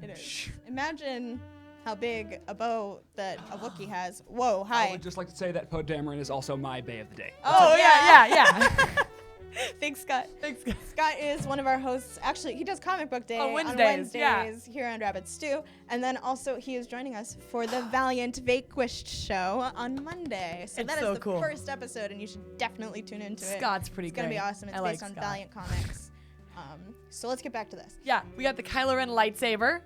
It is. Imagine how big a bow that a Wookiee has. Whoa, hi. I would just like to say that Poe Dameron is also my Bay of the Day. Oh, yeah. Thanks, Scott. Scott is one of our hosts. Actually, he does Comic Book Day on Wednesdays, Wednesdays here on Rabbit Stew. And then also he is joining us for the Valiant Vanquished show on Monday. So It's that so is the cool. first episode, and you should definitely tune into it. Scott's pretty It's going to be great. awesome. It's I like based on Scott. Valiant Comics. So let's get back to this. Yeah, we got the Kylo Ren lightsaber.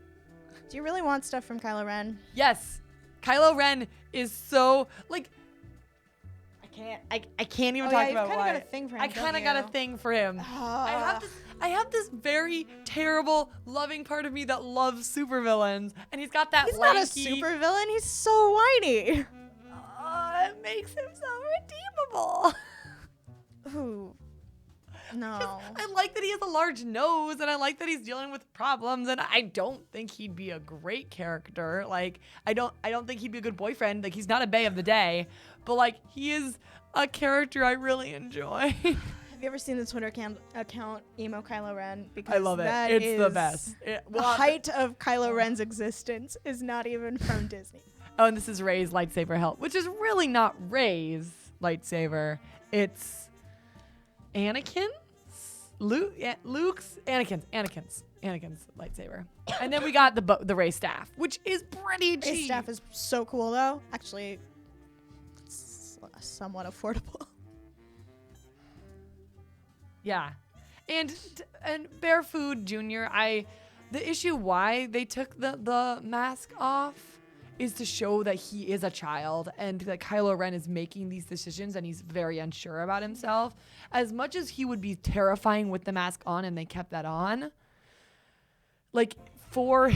Do you really want stuff from Kylo Ren? Yes. Kylo Ren is so, like, I I can't even Oh, talk yeah, about you've why. kinda got a thing for him, I kind of don't got a you? thing for him. I have this very terrible, loving part of me that loves supervillains, and he's got that He's not a lanky. supervillain. He's so whiny. It makes him so redeemable. Ooh. No. I like that he has a large nose, and I like that he's dealing with problems, and I don't think he'd be a great character. Like, I don't think he'd be a good boyfriend. Like, he's not a bae of the day, but like, he is a character I really enjoy. Have you ever seen the Twitter account Emo Kylo Ren? Because I love it. that It's the is best. The height of Kylo Ren's existence is not even from Disney. Oh, and this is Rey's lightsaber hilt, which is really not Rey's lightsaber. It's Anakin's? Anakin's lightsaber. And then we got the Rey staff, which is pretty cheap. His staff is so cool, though. Actually, it's somewhat affordable. Yeah. And Bear Food Jr., the issue why they took the mask off is to show that he is a child and that Kylo Ren is making these decisions and he's very unsure about himself. As much as he would be terrifying with the mask on and they kept that on, like for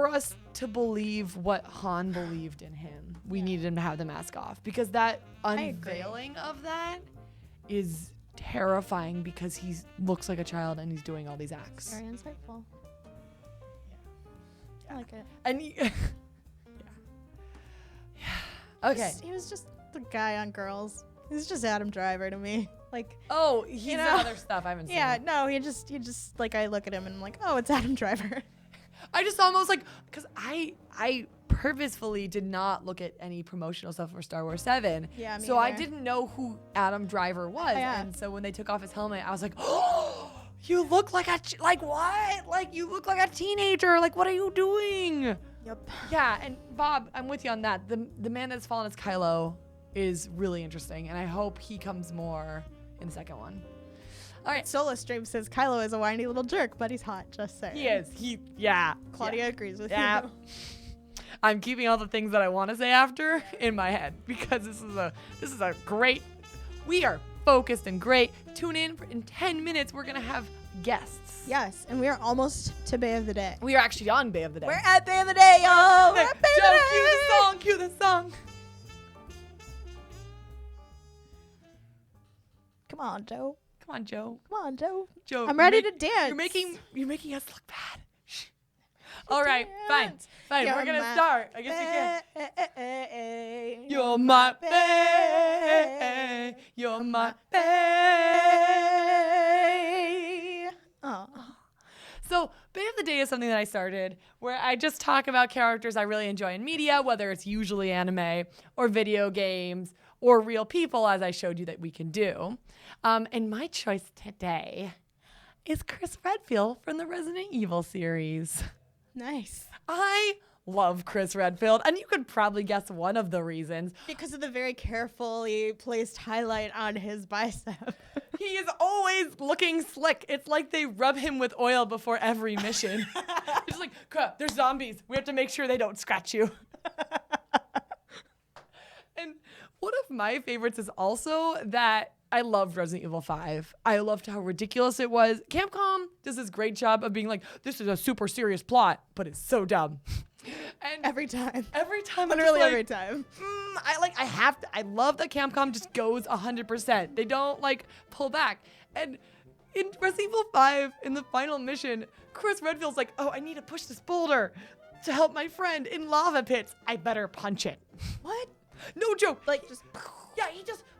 us to believe what Han believed in him, we needed him to have the mask off because that unveiling of that is terrifying because he looks like a child and he's doing all these acts. Very insightful. I like it. And okay. He was just the guy on Girls. He's just Adam Driver to me. Like, oh, he's in other stuff I haven't seen. Yeah, no, he just like I look at him and I'm like, oh, it's Adam Driver. I just almost like, because I purposefully did not look at any promotional stuff for Star Wars 7. Yeah, me so I either. didn't know who Adam Driver was. Yeah. And so when they took off his helmet, I was like, oh, you look like like what? Like you look like a teenager. Like what are you doing? Yep. Yeah, and Bob, I'm with you on that. The man that's fallen as Kylo is really interesting, and I hope he comes more in the second one. All right. Solo Stream says Kylo is a whiny little jerk, but he's hot. Just saying. He is. Yeah. Claudia agrees with Yeah. you. I'm keeping all the things that I want to say after in my head because this is a great. We are focused and great. Tune in in 10 minutes. We're gonna have guests. Yes, and we are almost to Bay of the Day. We are actually on Bay of the Day. We're at Bay of the Day, y'all. We're at Bay of the Day. Cue the song. Cue the song. Come on, Joe. Come on, Joe. Come on, Joe. Joe, I'm ready to dance. You're making us look bad. Shh. All right, fine. You're We're gonna my start. I guess you can. You're You're my bae. You're my bae. Oh. So, Bay of the Day is something that I started where I just talk about characters I really enjoy in media, whether it's usually anime or video games or real people, as I showed you that we can do. And my choice today is Chris Redfield from the Resident Evil series. Nice. I love Chris Redfield, and you could probably guess one of the reasons. Because of the very carefully placed highlight on his bicep. He is always looking slick. It's like they rub him with oil before every mission. It's like, crap, there's zombies. We have to make sure they don't scratch you. And one of my favorites is also that I loved Resident Evil 5. I loved how ridiculous it was. Capcom does this great job of being like, this is a super serious plot, but it's so dumb. And every time. Literally every time. I love that Capcom just goes 100%. They don't like pull back. And in Resident Evil 5, in the final mission, Chris Redfield's like, oh, I need to push this boulder to help my friend in lava pits. I better punch it. What? No joke. Like, yeah,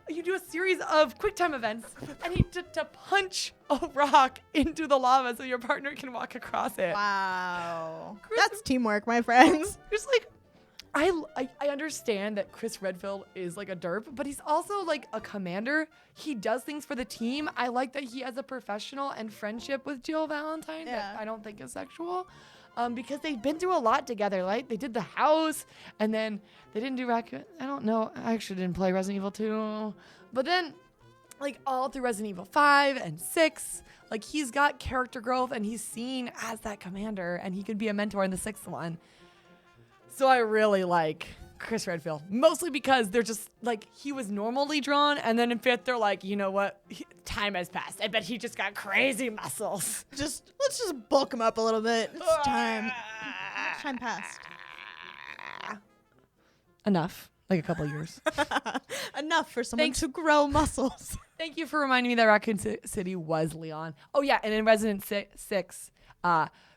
you do a series of QuickTime events and you to punch a rock into the lava so your partner can walk across it. Wow. That's teamwork, my friends. Just like, I understand that Chris Redfield is like a derp, but he's also like a commander. He does things for the team. I like that he has a professional and friendship with Jill Valentine that I don't think is sexual. Because they've been through a lot together, right? They did the house, and then they didn't do Raccoon. I don't know. I actually didn't play Resident Evil 2. But then, like, all through Resident Evil 5 and 6, like, he's got character growth, and he's seen as that commander, and he could be a mentor in the 6th one. So I really like Chris Redfield. Mostly because they're just like, he was normally drawn, and then in 5th they're like, you know what? Time has passed. I bet he just got crazy muscles. Let's just bulk him up a little bit. It's time. How much time passed? Enough. Like a couple years. Enough for someone to grow muscles. Thank you for reminding me that Raccoon City was Leon. Oh yeah, and in Resident 6,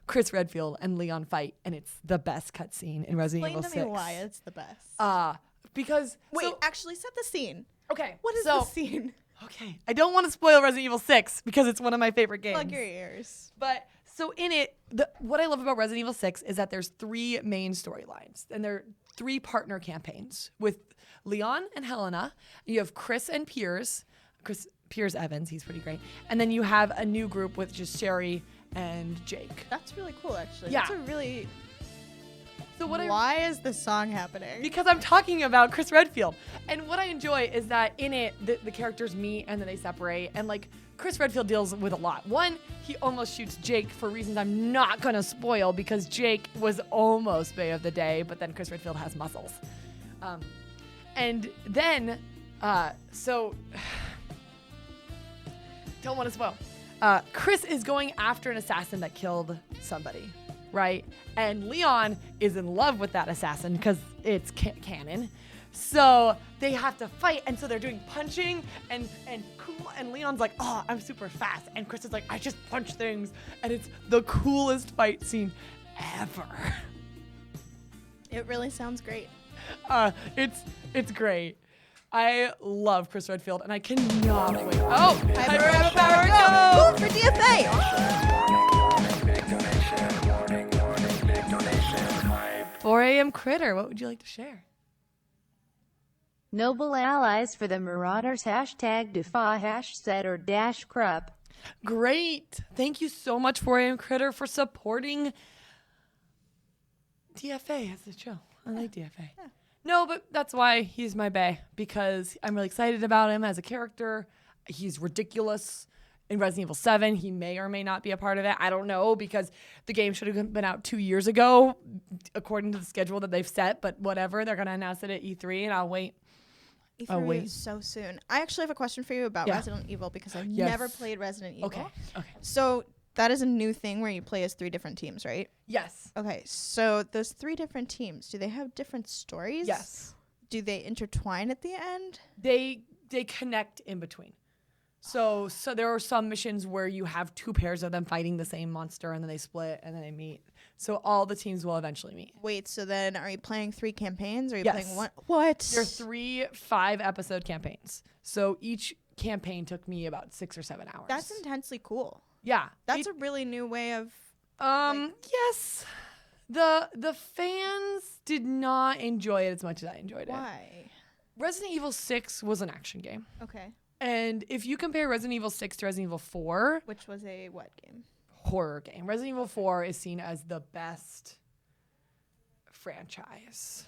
Chris Redfield and Leon fight, and it's the best cutscene in Resident Evil 6. Explain to me why it's the best. Because actually set the scene. Okay, what is the scene? Okay, I don't want to spoil Resident Evil 6 because it's one of my favorite games. Plug your ears. But so in it, what I love about Resident Evil 6 is that there's 3 main storylines, and they're 3 partner campaigns with Leon and Helena. You have Chris and Piers Evans, he's pretty great, and then you have a new group with just Sherry and Jake. That's really cool, actually. Yeah. That's a really. So why is this song happening? Because I'm talking about Chris Redfield. And what I enjoy is that in it, the characters meet and then they separate. And like, Chris Redfield deals with a lot. One, he almost shoots Jake for reasons I'm not going to spoil because Jake was almost Bay of the Day, but then Chris Redfield has muscles. And then, so, don't want to spoil. Chris is going after an assassin that killed somebody, right? And Leon is in love with that assassin because it's canon. So they have to fight, and so they're doing punching and cool. And Leon's like, "Oh, I'm super fast," and Chris is like, "I just punch things," and it's the coolest fight scene ever. It really sounds great. It's great. I love Chris Redfield, and I cannot wait. Oh, Hyper Power Go! For DFA! 4 a.m. Critter, what would you like to share? Noble allies for the Marauders. Hashtag Defa #setter --Krupp. Great. Thank you so much, 4 a.m. Critter, for supporting DFA as a show. I like DFA. Yeah. No, but that's why he's my bae, because I'm really excited about him as a character. He's ridiculous. In Resident Evil 7, he may or may not be a part of it. I don't know, because the game should have been out 2 years ago, according to the schedule that they've set, but whatever. They're going to announce it at E3, and I'll wait. E3 is so soon. I actually have a question for you about Resident Evil, because I've never played Resident Evil. Okay. So that is a new thing where you play as 3 different teams, right? Yes. Okay, so those 3 different teams, do they have different stories? Yes. Do they intertwine at the end? They connect in between. So there are some missions where you have 2 pairs of them fighting the same monster, and then they split, and then they meet. So all the teams will eventually meet. Wait, so then are you playing 3 campaigns? Or are you Yes. playing one? What? There are 3 5-episode campaigns. So each campaign took me about 6 or 7 hours. That's intensely cool. Yeah. That's a really new way of... Yes. The fans did not enjoy it as much as I enjoyed it. Why? Resident Evil 6 was an action game. Okay. And if you compare Resident Evil 6 to Resident Evil 4... Which was a what game? Horror game. Resident Evil 4 is seen as the best franchise.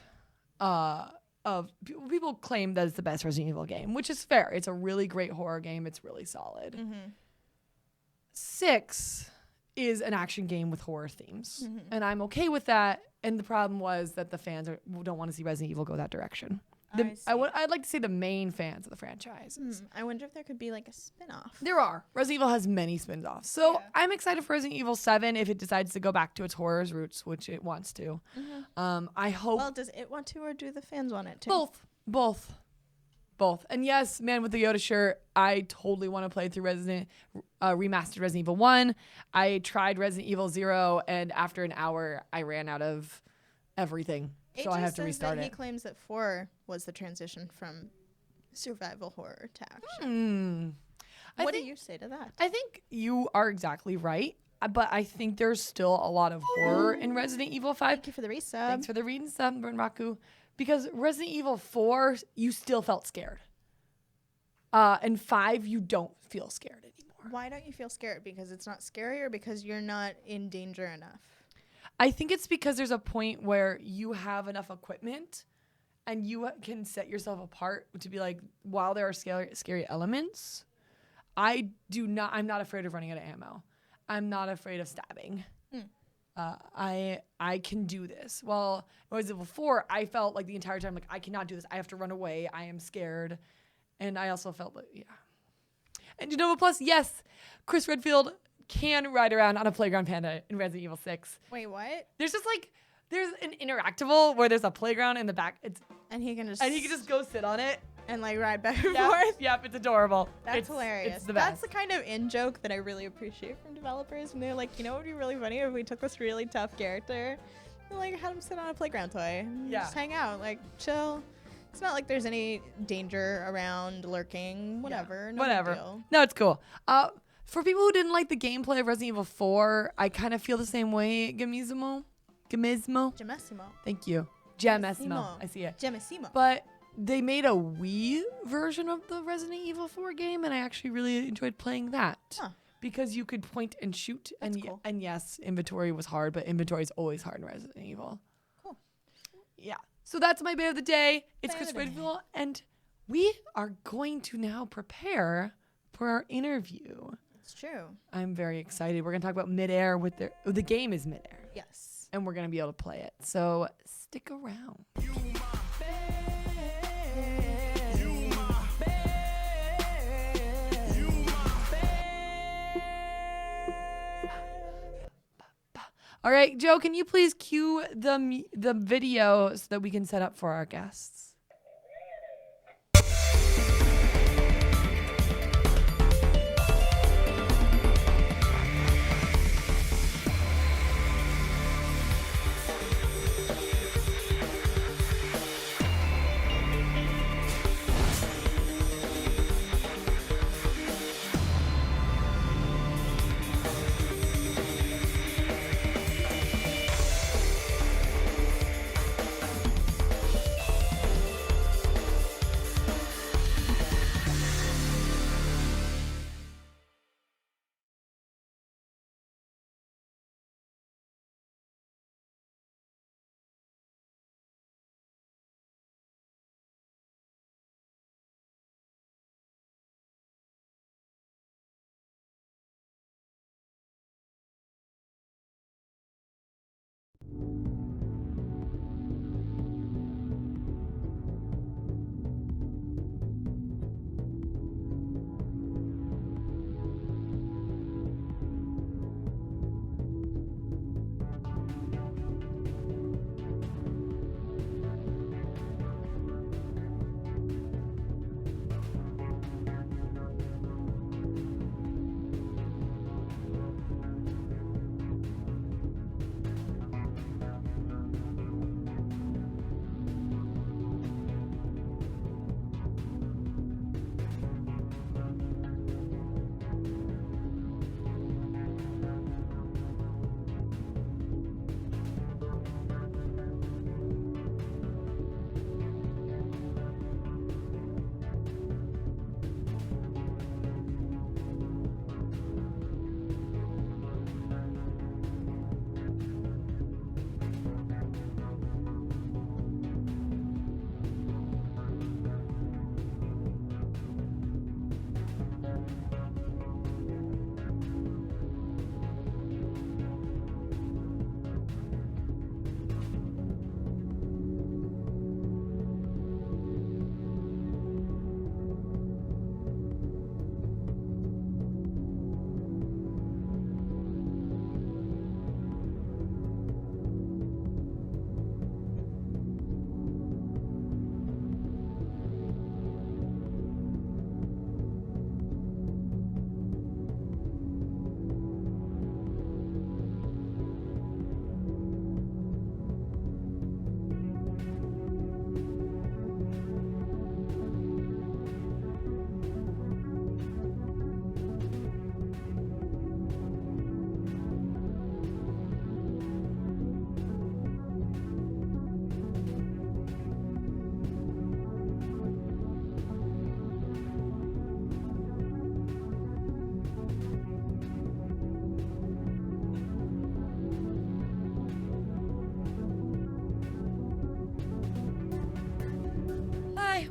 People claim that it's the best Resident Evil game, which is fair. It's a really great horror game. It's really solid. Mm-hmm. 6 is an action game with horror themes, and I'm okay with that. And the problem was that the fans don't want to see Resident Evil go that direction. I'd like to see the main fans of the franchises. I wonder if there could be like a spin-off. There are. Resident Evil has many spin-offs. So I'm excited for Resident Evil 7 if it decides to go back to its horror's roots, which it wants to. I hope... Well, does it want to, or do the fans want it to? Both. And yes, man with the Yoda shirt, I totally want to play through remastered Resident Evil 1. I tried Resident Evil 0, and after an hour, I ran out of everything. So I have to restart it. He claims that 4 was the transition from survival horror to action. What do you say to that? I think you are exactly right, but I think there's still a lot of horror in Resident Evil 5. Thank you for the resub. Thanks for the resub, Burnraku. Because Resident Evil 4, you still felt scared. And 5, you don't feel scared anymore. Why don't you feel scared? Because it's not scary, or because you're not in danger enough? I think it's because there's a point where you have enough equipment and you can set yourself apart to be like, while there are scary elements, I'm not afraid of running out of ammo. I'm not afraid of stabbing. I can do this. Well, Resident Evil 4, I felt like the entire time, like, I cannot do this. I have to run away. I am scared. And I also felt like, yeah. And Genova Plus, yes, Chris Redfield can ride around on a playground panda in Resident Evil 6. Wait, what? There's just like, there's an interactable where there's a playground in the back. And he can just go sit on it. And like ride back and Yep, forth. yep, it's adorable. That's hilarious. It's the That's best. the kind of in-joke that I really appreciate from developers. And they're like, you know what would be really funny if we took this really tough character and like had him sit on a playground toy and just hang out, like chill. It's not like there's any danger around lurking, whatever. No big deal. No, it's cool. For people who didn't like the gameplay of Resident Evil 4, I kind of feel the same way, Gamismo. Thank you. Gemesmo. I see it. Gemesimo. But they made a Wii version of the Resident Evil 4 game, and I actually really enjoyed playing that. Huh. Because you could point and shoot, and yes, inventory was hard, but inventory is always hard in Resident Evil. Cool. Yeah. So that's my bit of the day. It's Chris Redfield, and we are going to now prepare for our interview. It's true. I'm very excited. We're going to talk about Midair with the game is Midair. Yes. And we're going to be able to play it. So stick around. All right, Joe, can you please cue the video so that we can set up for our guests?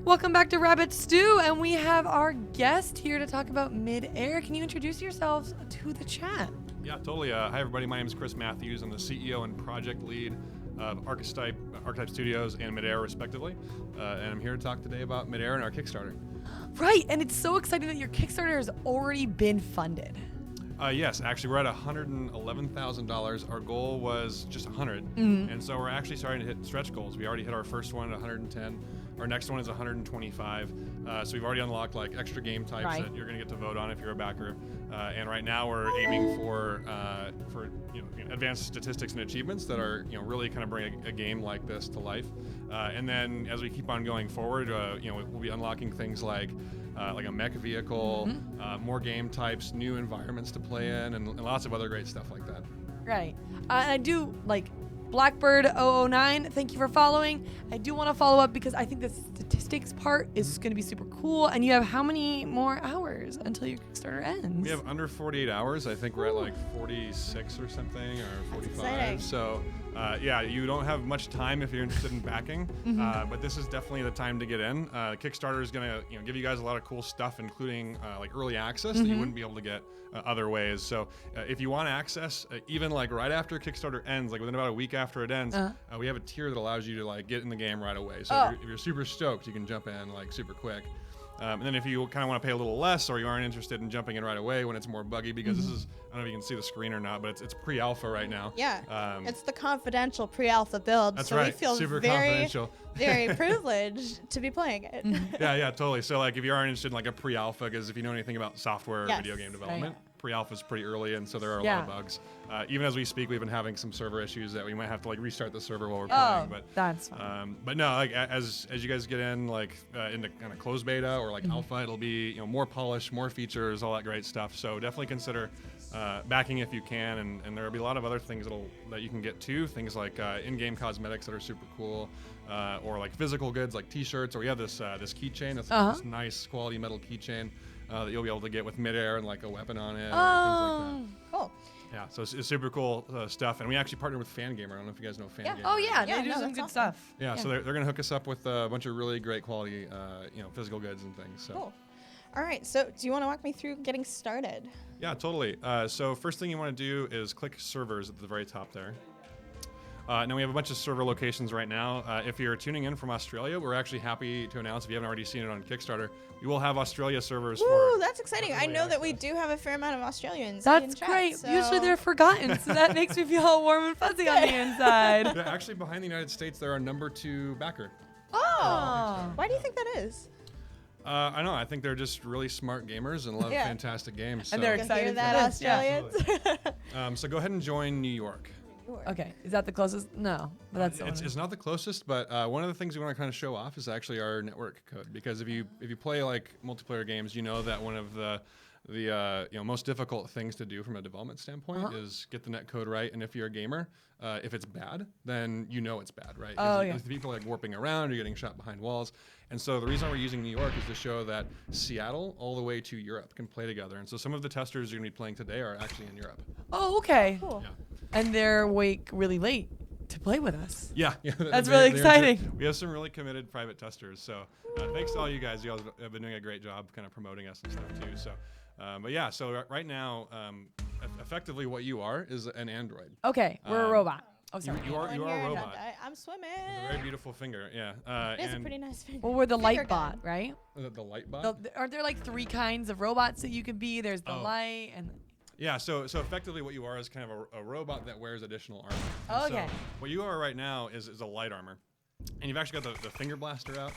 Welcome back to Rabbit Stew, and we have our guest here to talk about Midair. Can you introduce yourselves to the chat? Yeah, totally. Hi, everybody. My name is Chris Matthews. I'm the CEO and project lead of Archetype Studios and Midair, respectively. And I'm here to talk today about Midair and our Kickstarter. Right, and it's so exciting that your Kickstarter has already been funded. Yes, actually, we're at $111,000. Our goal was just 100, and so we're actually starting to hit stretch goals. We already hit our first one at 110. Our next one is 125. So we've already unlocked like extra game types that you're going to get to vote on if you're a backer. And right now we're aiming for advanced statistics and achievements that are really kind of bring a game like this to life. And then as we keep on going forward, we'll be unlocking things like a mech vehicle, more game types, new environments to play in, and lots of other great stuff like that. Right. And I do like Blackbird009, thank you for following. I do want to follow up because I think the statistics part is going to be super cool. And you have how many more hours until your Kickstarter ends? We have under 48 hours. I think we're at like 46 or something, or 45. So yeah, you don't have much time if you're interested in backing, but this is definitely the time to get in. Kickstarter is going to give you guys a lot of cool stuff, including like early access that you wouldn't be able to get other ways. So if you want access, even like right after Kickstarter ends, like within about a week after it ends, we have a tier that allows you to like get in the game right away. So if you're super stoked, you can jump in like super quick. And then if you kind of want to pay a little less, or you aren't interested in jumping in right away when it's more buggy, because this is, I don't know if you can see the screen or not, but it's pre-alpha right now. Yeah, it's the confidential pre-alpha build. That's so right, we feel super very, confidential. very privileged to be playing it. Yeah, totally. So like if you are interested in like a pre-alpha, because if you know anything about software or video game development, pre-alpha is pretty early, and so there are a lot of bugs. Even as we speak, we've been having some server issues that we might have to like restart the server while we're playing. But that's fine. But no, like as you guys get in like into kind of closed beta or like alpha, it'll be more polished, more features, all that great stuff. So definitely consider backing if you can, and there'll be a lot of other things that you can get too. Things like in-game cosmetics that are super cool, or like physical goods like T-shirts, or we have this keychain, this nice quality metal keychain that you'll be able to get with Midair and like a weapon on it, or things like that. Cool. Yeah, so it's super cool stuff, and we actually partnered with Fangamer. I don't know if you guys know Fangamer. Oh yeah, they do some good stuff. Yeah, so they're gonna hook us up with a bunch of really great quality, physical goods and things. So. Cool. All right, so do you want to walk me through getting started? Yeah, totally. So first thing you want to do is click servers at the very top there. Now we have a bunch of server locations right now. If you're tuning in from Australia, we're actually happy to announce, if you haven't already seen it on Kickstarter, we will have Australia servers. Ooh, that's exciting. I know that we do have a fair amount of Australians. That's in chat, great. so. Usually they're forgotten, so that makes me feel all warm and fuzzy on the inside. Yeah, actually, behind the United States, they're our #2 backer. Oh, why do you think that is? I don't know. I think they're just really smart gamers and love fantastic games. And they're excited for that, Australians. So go ahead and join New York. Okay, is that the closest? No, but that's it's not the closest, but one of the things we want to kind of show off is actually our network code, because if you play like multiplayer games, you know that one of the most difficult things to do from a development standpoint is get the net code right. And if you're a gamer, if it's bad, then you know it's bad, right? If people are like warping around or getting shot behind walls. And so the reason we're using New York is to show that Seattle all the way to Europe can play together. And so some of the testers you're going to be playing today are actually in Europe. Oh, okay. Cool. Yeah. And they're awake really late to play with us. Yeah. That's really exciting. We have some really committed private testers. So thanks to all you guys. You guys have been doing a great job kind of promoting us and stuff too. So, but yeah, so right now, effectively what you are is an android. Okay, we're a robot. Oh, sorry. You are a robot. I'm swimming. A very beautiful finger, yeah. It is a pretty nice finger. Well, we're the light bot, right? The light bot? Aren't there like 3 kinds of robots that you can be? There's the light and... Yeah, so effectively what you are is kind of a robot that wears additional armor. Okay. So what you are right now is a light armor. And you've actually got the finger blaster out.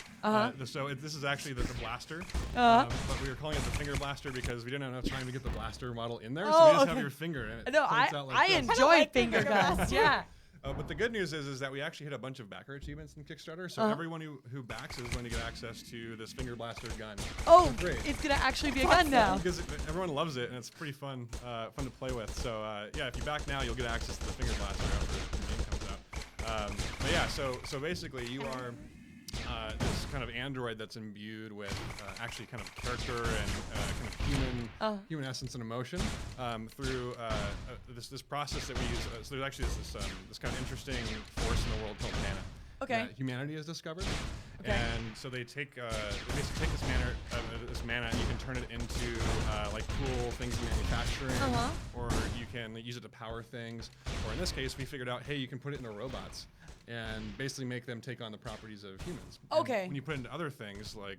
So this is actually the blaster. But we were calling it the finger blaster because we didn't have enough time to get the blaster model in there. So we just have your finger in it. No, I enjoy finger guns. Yeah. But the good news is that we actually hit a bunch of backer achievements in Kickstarter. So everyone who backs is going to get access to this finger blaster gun. Oh, great! It's gonna actually be a gun now. Because everyone loves it and it's pretty fun to play with. So yeah, if you back now, you'll get access to the finger blaster after the game comes out. But yeah, so basically you are this kind of android that's imbued with actually kind of character and kind of human essence and emotion through this process that we use. So there's actually this kind of interesting force in the world called mana. That humanity has discovered. And so they basically take this mana and you can turn it into like cool things in manufacturing, Uh-huh. or you can use it to power things. Or in this case, we figured out, hey, you can put it into robots and basically make them take on the properties of humans. And Okay. when you put it into other things like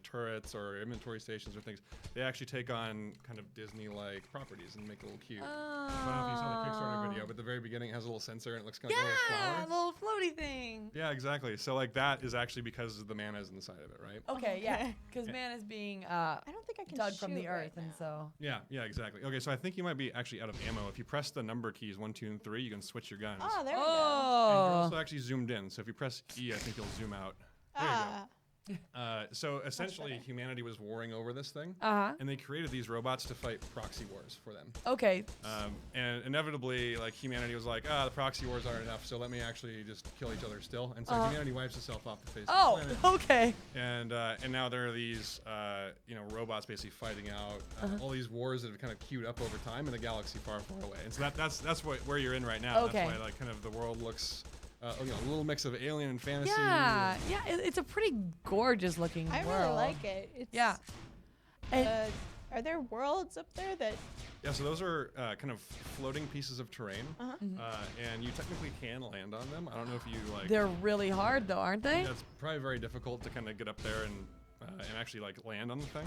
turrets or inventory stations or things, they actually take on kind of Disney-like properties and make it a little cute. I don't know if you saw the Kickstarter video, but at the very beginning it has a little sensor and it looks kind of like a Yeah, little flower. little floaty thing. Yeah, exactly. So like that is actually because the mana is inside of it, right? Okay, yeah, Okay. because man is being I don't think I can dug from the shoot earth, right and so Yeah, exactly. Okay, so I think you might be actually out of ammo. If you press the number keys 1, 2, and 3, you can switch your guns. Oh, there we go. And you're oh, also actually zoomed in. So if you press E, I think you'll zoom out. There you Ah. go. So essentially, humanity was warring over this thing, Uh-huh. and they created these robots to fight proxy wars for them. okay, And inevitably, like humanity was like, the proxy wars aren't enough, so let me actually just kill each other still. And so humanity wipes itself off the face oh, of the planet. okay, And now there are these robots basically fighting out all these wars that have kind of queued up over time in a galaxy far, far away. And so that's where you're in right now. Okay. That's why like kind of the world looks a little mix of alien and fantasy. yeah, it's a pretty gorgeous looking I world. really like it. It's, Yeah, and are there worlds up there that? Yeah, so those are kind of floating pieces of terrain, Mm-hmm. and you technically can land on them. I don't know if you like. they're really hard though, aren't they? Yeah, it's probably very difficult to kind of get up there and actually like land on the thing.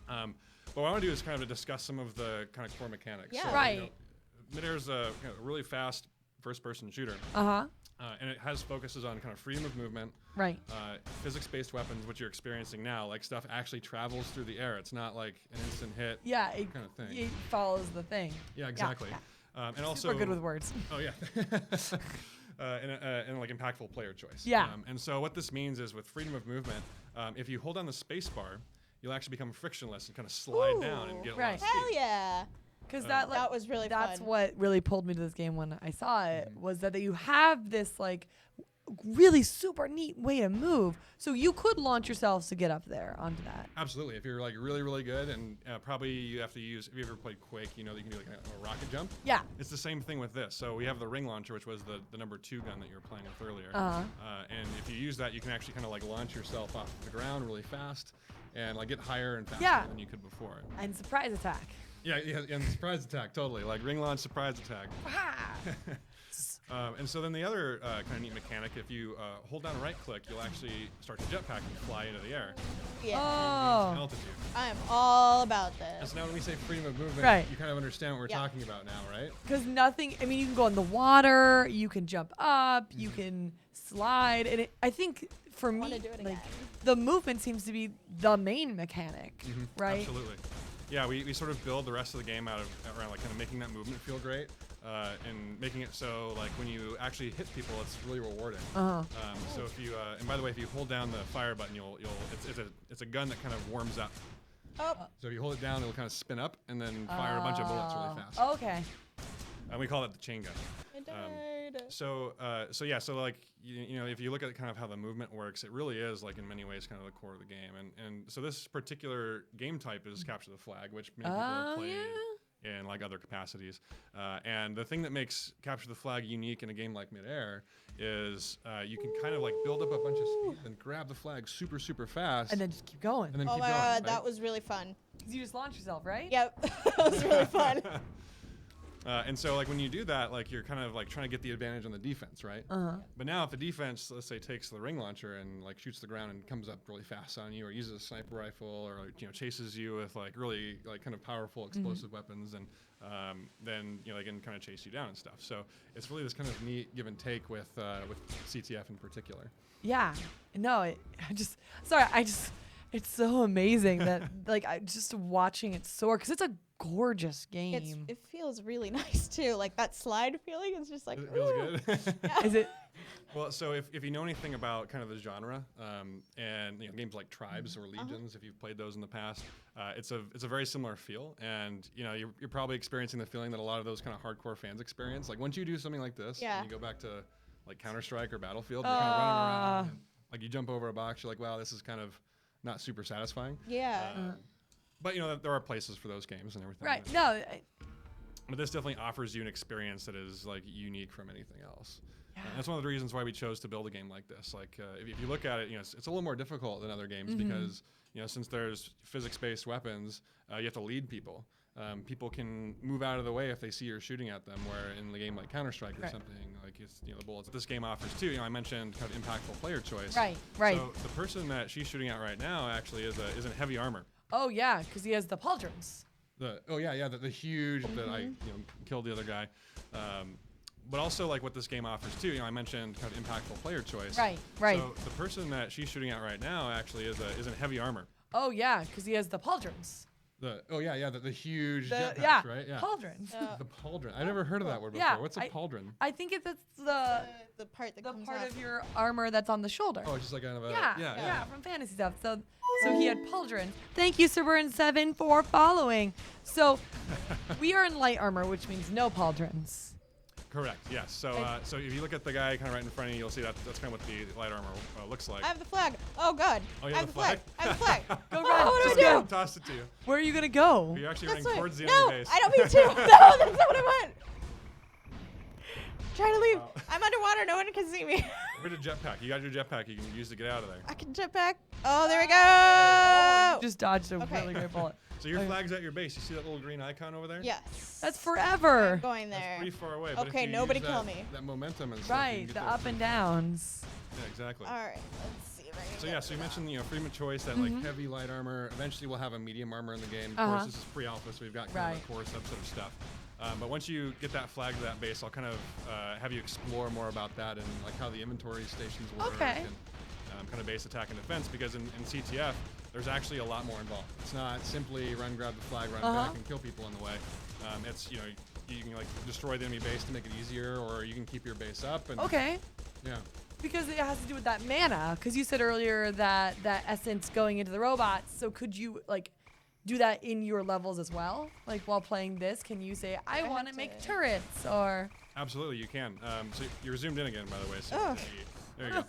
But what I want to do is kind of discuss some of the kind of core mechanics. Yeah. Right. Midair's a kind of really fast first-person shooter, Uh-huh. and it has focuses on kind of freedom of movement, Right. physics-based weapons, which you're experiencing now. Like stuff actually travels through the air. It's not like an instant hit. Yeah, it kind of thing. It follows the thing. Yeah, exactly. yeah. And also, Super good with words. Oh yeah. And like impactful player choice. Yeah. And so what this means is with freedom of movement, if you hold down the space bar, you'll actually become frictionless and kind of slide down and get a lot of speed. Hell yeah! Because that was really that's fun. what really pulled me to this game when I saw it, was that you have this like really super neat way to move. So you could launch yourselves to get up there onto that. Absolutely. If you're like really, really good, and probably you have to use, if you ever played Quake, you know that you can do like a rocket jump. Yeah. It's the same thing with this. So we have the ring launcher, which was the number 2 gun that you were playing with earlier. And if you use that, you can actually kind of like launch yourself off the ground really fast and like get higher and faster than you could before. And surprise attack. Yeah, and surprise attack, totally. Like ring launch, surprise attack. And so then the other kind of neat mechanic, if you hold down right click, you'll actually start to jetpack and fly into the air. Yeah. Oh. And altitude. I am all about And this. so now when we say freedom of movement, Right. you kind of understand what we're Yeah. talking about now, right? Because nothing, I mean, you can go in the water, you can jump up, you can slide. And I think for me, do it like, again. the movement seems to be the main mechanic, right? Absolutely. Yeah, we sort of build the rest of the game around like kind of making that movement feel great, and making it so like when you actually hit people, it's really rewarding. So if you and by the way, if you hold down the fire button, it's a gun that kind of warms up. Oh. So if you hold it down, it'll kind of spin up and then fire a bunch of bullets really fast. Okay. And we call it the chain gun. I died. So like you know, if you look at kind of how the movement works, it really is like in many ways kind of the core of the game. And so this particular game type is capture the flag, which many people have played in like other capacities. And the thing that makes capture the flag unique in a game like Midair is you can kind of like build up a bunch of speed and grab the flag super, super fast. And then just keep going. And then Oh keep my going. god, right? that was really fun. Because you just launch yourself, right? Yep, that was really fun. And so like when you do that, like you're kind of like trying to get the advantage on the defense, right? But now if the defense, let's say, takes the ring launcher and like shoots the ground and comes up really fast on you, or uses a sniper rifle, or like, chases you with like really like kind of powerful explosive weapons, and then they can kind of chase you down and stuff. So it's really this kind of neat give and take with CTF in particular. Yeah. No, it's so amazing that like I just watching it soar, because it's a gorgeous game. It feels really nice too. Like that slide feeling is just like. It feels good. Is it? Well, so if you know anything about kind of the genre, and games like Tribes or Legions, if you've played those in the past, it's a very similar feel, and you're probably experiencing the feeling that a lot of those kind of hardcore fans experience. Like once you do something like this, and you go back to like Counter-Strike or Battlefield, you're kind of running around, and, like you jump over a box, you're like, wow, this is kind of not super satisfying. Yeah. But there are places for those games and everything. Right. No. But this definitely offers you an experience that is like unique from anything else. And that's one of the reasons why we chose to build a game like this. Like if you look at it, it's a little more difficult than other games because since there's physics-based weapons, you have to lead people. people can move out of the way if they see you're shooting at them. Where in the game like Counter-Strike or something, like it's the bullets. This game offers too. I mentioned kind of impactful player choice. Right. So the person that she's shooting at right now actually is in heavy armor. Oh yeah, because he has the pauldrons. The huge that I killed the other guy. But also like what this game offers too. I mentioned kind of impactful player choice. Right. So the person that she's shooting at right now actually is in heavy armor. Oh yeah, because he has the pauldrons. The huge jetpacks, right? Yeah. Pauldrons. The pauldron. I never heard of that word before. Yeah, What's a pauldron? I think it's the part that comes part off of your armor that's on the shoulder. Oh, it's just like kind of a yeah, from fantasy stuff. So he had pauldrons. Thank you, Suburban7, for following. So we are in light armor, which means no pauldrons. Correct. Yes. So so if you look at the guy kind of right in front of you, you'll see that's kind of what the light armor looks like. I have the flag. Oh god. Oh, you I have the flag. I have the flag. Go Red. Red. What do I do? Toss it to you. Where are you gonna go? You're actually running towards the No, enemy base. I don't mean to. No, that's not what I want. Try to leave. I'm underwater. No one can see me. Get a jetpack. You got your jetpack. You can use to get out of there. I can jetpack. Oh, there we go. Just dodged a really great bullet. So your flag's at your base. You see that little green icon over there? Yes. That's forever. I'm going there. That's pretty far away. But Okay, if you nobody use kill me. That momentum and stuff. Right, the up and downs. Yeah, exactly. All right. Let's see if I can So get yeah, so you mentioned freedom of choice, that like heavy light armor. Eventually we'll have a medium armor in the game. Of course, this is pre-alpha, so we've got kind of a core subset of stuff. But once you get that flag to that base, I'll kind of have you explore more about that and like how the inventory stations work and kind of base attack and defense. Because in CTF, there's actually a lot more involved. It's not simply run, grab the flag, run back, and kill people on the way. It's you can like destroy the enemy base to make it easier, or you can keep your base up. And yeah. Because it has to do with that mana. Because you said earlier that essence going into the robots. So could you like do that in your levels as well? Like while playing this, can you say, I want to make turrets or? Absolutely, you can. So you're zoomed in again, by the way. So there you go.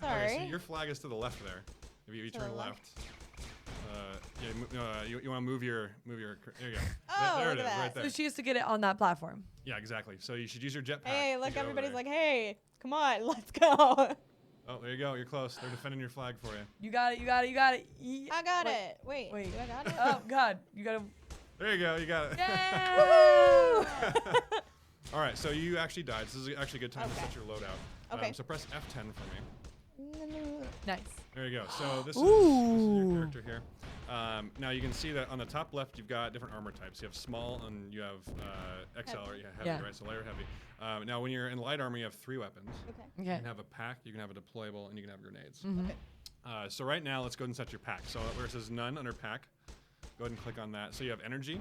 Sorry. Okay, so your flag is to the left there. If you turn left. You want to move your. There you go. Oh, there look it is, at that. right there. So she has to get it on that platform. Yeah, exactly. So you should use your jetpack. Hey, to look, get over everybody's there. like, hey, come on, let's go. Oh, there you go. You're close. They're defending your flag for you. You got it. You got it. You got it. I got it. Wait, do I got it? Oh God, you got to. There you go. You got it. Yay! All right. So you actually died. This is actually a good time to set your loadout. Okay. So press F10 for me. Nice. There you go. So this is your character here. Now you can see that on the top left you've got different armor types. You have small and you have XL or heavy, right? So light or heavy. Now when you're in light armor you have 3 weapons. Okay. You can have a pack, you can have a deployable, and you can have grenades. Okay. So right now let's go ahead and set your pack. So where it says none under pack, go ahead and click on that. So you have energy,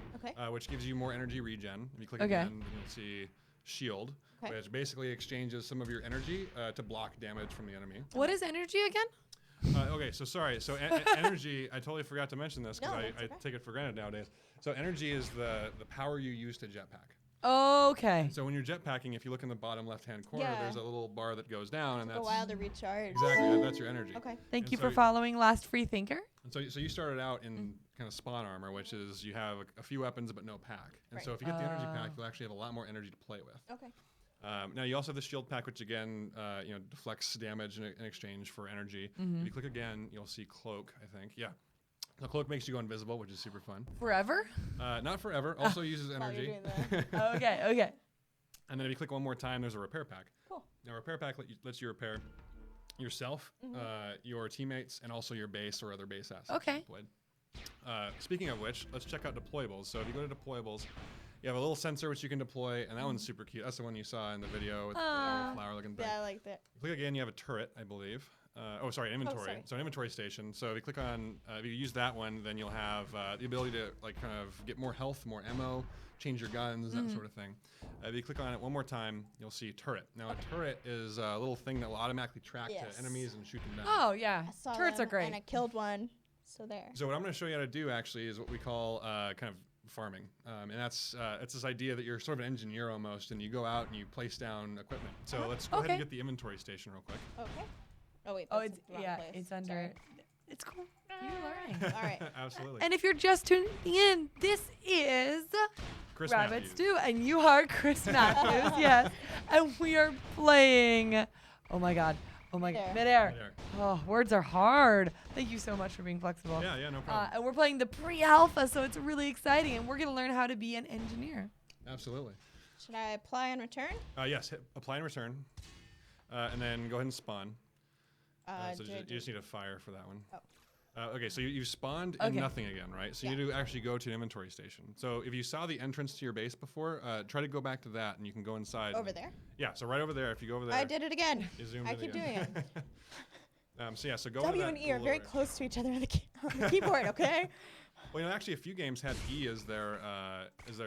which gives you more energy regen. If you click again, then you'll see shield, which basically exchanges some of your energy to block damage from the enemy. What is energy again? Okay, so sorry. So energy, I totally forgot to mention this because I take it for granted nowadays. So energy is the power you use to jetpack. Okay. So when you're jetpacking, if you look in the bottom left-hand corner, there's a little bar that goes down, and that's a while to recharge. Exactly, that's your energy. Okay. Thank you for following Last Free Thinker. And so you started out in kind of spawn armor, which is you have a few weapons but no pack. And so if you get the energy pack, you'll actually have a lot more energy to play with. Okay. Now you also have the shield pack, which again, deflects damage in exchange for energy. If you click again, you'll see cloak. I think, yeah. The cloak makes you go invisible, which is super fun. Forever? Not forever. Also uses energy. Okay. And then if you click one more time, there's a repair pack. Cool. Now repair pack lets you repair yourself, your teammates, and also your base or other base assets. Okay. Speaking of which, let's check out deployables. So if you go to deployables, you have a little sensor which you can deploy, and that one's super cute. That's the one you saw in the video with the little flower-looking thing. Yeah, I like that. You click again, you have a turret, I believe. Inventory. So an inventory station. So if you click on, if you use that one, then you'll have the ability to like kind of get more health, more ammo, change your guns, that sort of thing. If you click on it one more time, you'll see turret. Now a turret is a little thing that will automatically track to enemies and shoot them down. Oh yeah, turrets are great. And I killed one, so there. So what I'm going to show you how to do actually is what we call kind of farming, and that's it's this idea that you're sort of an engineer almost, and you go out and you place down equipment. So let's go ahead and get the inventory station real quick. Okay. Oh wait. Oh, it's it's under. Sorry. It's cool. You're learning. All right. Absolutely. And if you're just tuning in, this is Chris Rabbit Matthews. Stew, and you are Chris Matthews, yes. And we are playing. Oh my God. Oh my God. Midair. Midair. Oh, words are hard. Thank you so much for being flexible. Yeah, no problem. And we're playing the pre-alpha, so it's really exciting, and we're going to learn how to be an engineer. Absolutely. Should I apply and return? Yes, hit apply and return. And then go ahead and spawn. So you just need a fire for that one. Oh. Okay, so you spawned in nothing again, right? So you need to actually go to an inventory station. So if you saw the entrance to your base before, try to go back to that, and you can go inside. Over there? Yeah, so right over there. If you go over there. I did it again. You zoomed I in keep again. doing it. So go W to and that E are little very area. close to each other on the keyboard, okay? Well, actually, a few games had E as their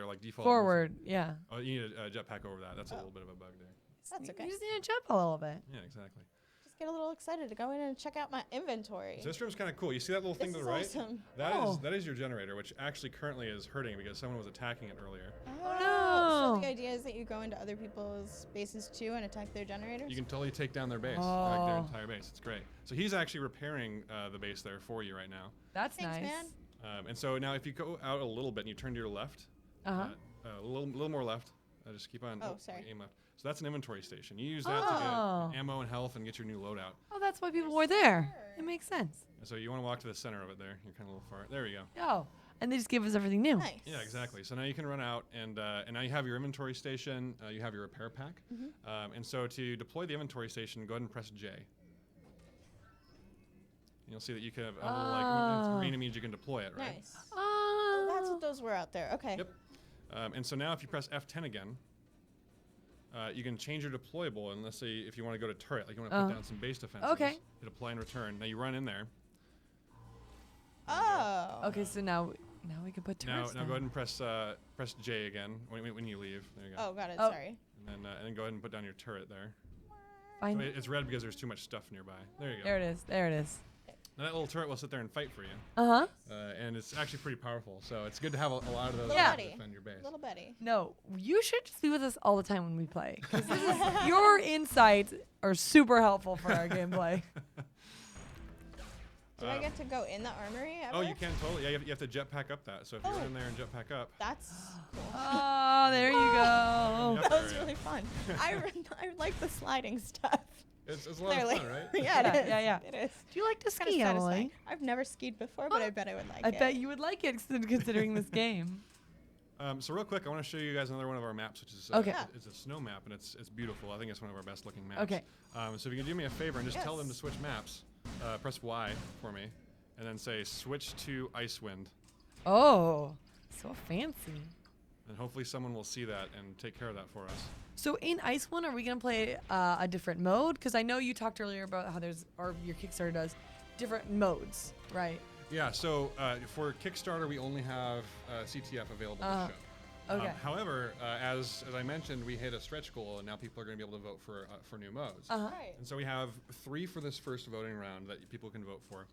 like default. Forward, movement. yeah. Oh, you need a jetpack over that. That's a little bit of a bug there. That's okay. You just need to jump a little bit. Yeah, exactly. Just get a little excited to go in and check out my inventory. So this room's kind of cool. You see that little thing to the right? Awesome. That is your generator, which actually currently is hurting because someone was attacking it earlier. Oh, so the idea is that you go into other people's bases too and attack their generators? You can totally take down their base, like their entire base. It's great. So he's actually repairing the base there for you right now. That's Thanks, nice. man. And so now if you go out a little bit and you turn to your left, a little more left, just keep on. Oh, sorry. Aim left. So that's an inventory station. You use that to get ammo and health and get your new loadout. Oh, that's why people were there. It makes sense. And so you want to walk to the center of it there. You're kind of a little far. There we go. Oh, and they just give us everything new. Nice. Yeah, exactly. So now you can run out, and now you have your inventory station. You have your repair pack. And so to deploy the inventory station, go ahead and press J. And you'll see that you can have a little, like, green means you can deploy it, right? Nice. Oh, that's what those were out there. Okay. Yep. And so now if you press F10 again, you can change your deployable, and let's say if you want to go to turret, like you want to put down some base defenses. Okay. Hit apply and return. Now you run in there. Oh. Okay, so now we can put turrets Now go ahead and press J again when you leave. There you go. Oh, got it. Sorry. And then go ahead and put down your turret there. Fine. So it's red because there's too much stuff nearby. There you go. There it is. There it is. Now that little turret will sit there and fight for you. Uh-huh. And it's actually pretty powerful, so it's good to have a lot of those Yeah. to defend your base. Little Betty. No, you should just be with us all the time when we play. Because your insights are super helpful for our gameplay. Do I get to go in the armory ever? Oh, you can totally. Yeah, you have to jetpack up that. So if you run in there and jetpack up. That's cool. Oh, there you go. Yep, That was there you really fun. I like the sliding stuff. It's a lot of fun, right? Yeah, it is. Yeah. It is. Do you like to It's kinda ski, satisfying. Emily? I've never skied before, but I bet I would like I it. bet you would like it considering this game. So real quick, I want to show you guys another one of our maps, which is it's a snow map, and it's beautiful. I think it's one of our best looking maps. Okay. So if you can do me a favor and just tell them to switch maps, press Y for me, and then say switch to Icewind. Oh, so fancy. And hopefully someone will see that and take care of that for us. So in Icewind, are we gonna play a different mode? Because I know you talked earlier about how or your Kickstarter does, different modes, right? Yeah, so for Kickstarter, we only have CTF available to show. Okay. However, as I mentioned, we hit a stretch goal, and now people are going to be able to vote for new modes. Right. And so we have 3 for this first voting round that people can vote for.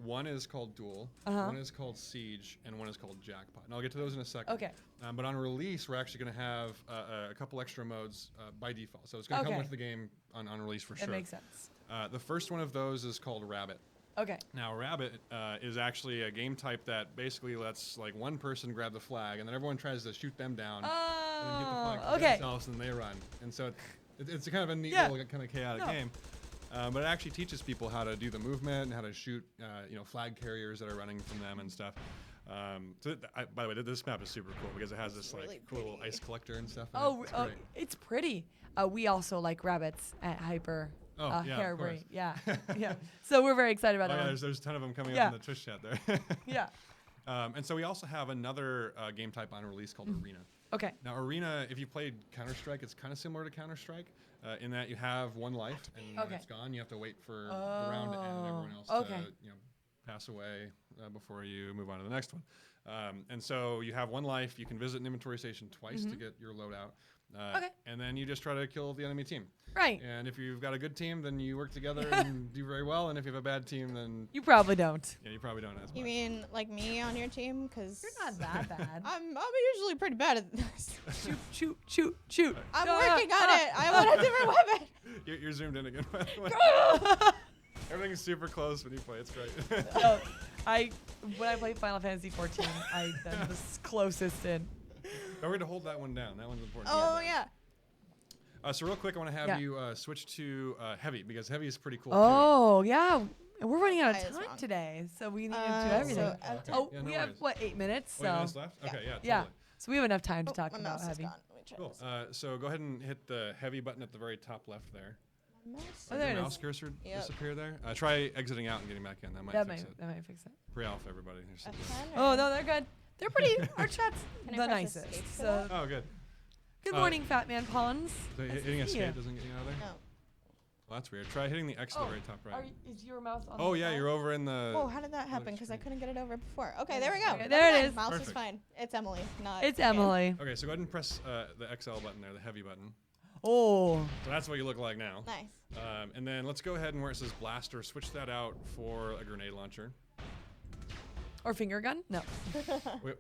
One is called Duel, one is called Siege, and one is called Jackpot. And I'll get to those in a second. Okay. But on release, we're actually going to have a couple extra modes by default. So it's going to come with the game on release for sure. That makes sense. The first one of those is called Rabbit. Okay. Now, Rabbit is actually a game type that basically lets like one person grab the flag, and then everyone tries to shoot them down, and then get the flag for themselves, and they run. And so it's a kind of a neat little kind of chaotic game. But it actually teaches people how to do the movement and how to shoot, flag carriers that are running from them and stuff. By the way, this map is super cool because it has this really like cool ice collector and stuff. It's pretty. We also like rabbits at Hyper. Hairbrain. Yeah. So we're very excited about that. There's a ton of them coming up in the Twitch chat there. Yeah. And so we also have another game type on release called Arena. Okay. Now, Arena, if you played Counter-Strike, it's kind of similar to Counter-Strike in that you have one life, and when it's gone, you have to wait for the round to end and everyone else to pass away before you move on to the next one. And so you have one life. You can visit an inventory station twice to get your loadout. And then you just try to kill the enemy team. Right. And if you've got a good team, then you work together and do very well. And if you have a bad team, then you probably don't. Yeah, you probably don't as much. You mean like me on your team? Because you're not that bad. I'm usually pretty bad at this. Shoot. I'm working on it. I want a different weapon. You're zoomed in again, by the way. Everything's super close when you play. It's great. When I play Final Fantasy 14, I'm the closest in. Don't forget to hold that one down. That one's important. Oh yeah. So real quick, I want to have Yeah. you switch to heavy because heavy is pretty cool. Oh, yeah. And we're running out I of was time wrong. today, so we need to do everything. so after- Oh, Yeah, no we have, worries. what, 8 minutes? Oh, 8 minutes So, left? Okay, yeah, totally. yeah. So we have enough time to Oh, talk my about mouse is heavy. gone. Let me try Cool. this. So go ahead and hit the heavy button at the very top left there. My mouse Oh, there Your it mouse is. cursor Yep. disappear there. Try exiting out and getting back in. That might That fix might, it. that might fix it. Pre-alpha, everybody. There's some- Oh, no, they're good. They're pretty, our chat's Can I the press escape nicest. for So, Oh, good. good morning, Fat Man Pawns. So Nice to hitting see you. escape doesn't get you out of there? No. Well, that's weird. Try hitting the X at the very top right. Is your mouse on Oh, the yeah, side? you're over in the... Oh, how did that happen? Because I couldn't get it over before. Okay, there we go. Okay, there it Never is. mind. Mouse Perfect. is fine. It's Emily, not. It's the game. Emily. Okay, so go ahead and press the XL button there, the heavy button. Oh. So that's what you look like now. Nice. And then let's go ahead and where it says blaster, switch that out for a grenade launcher. Or finger gun? No.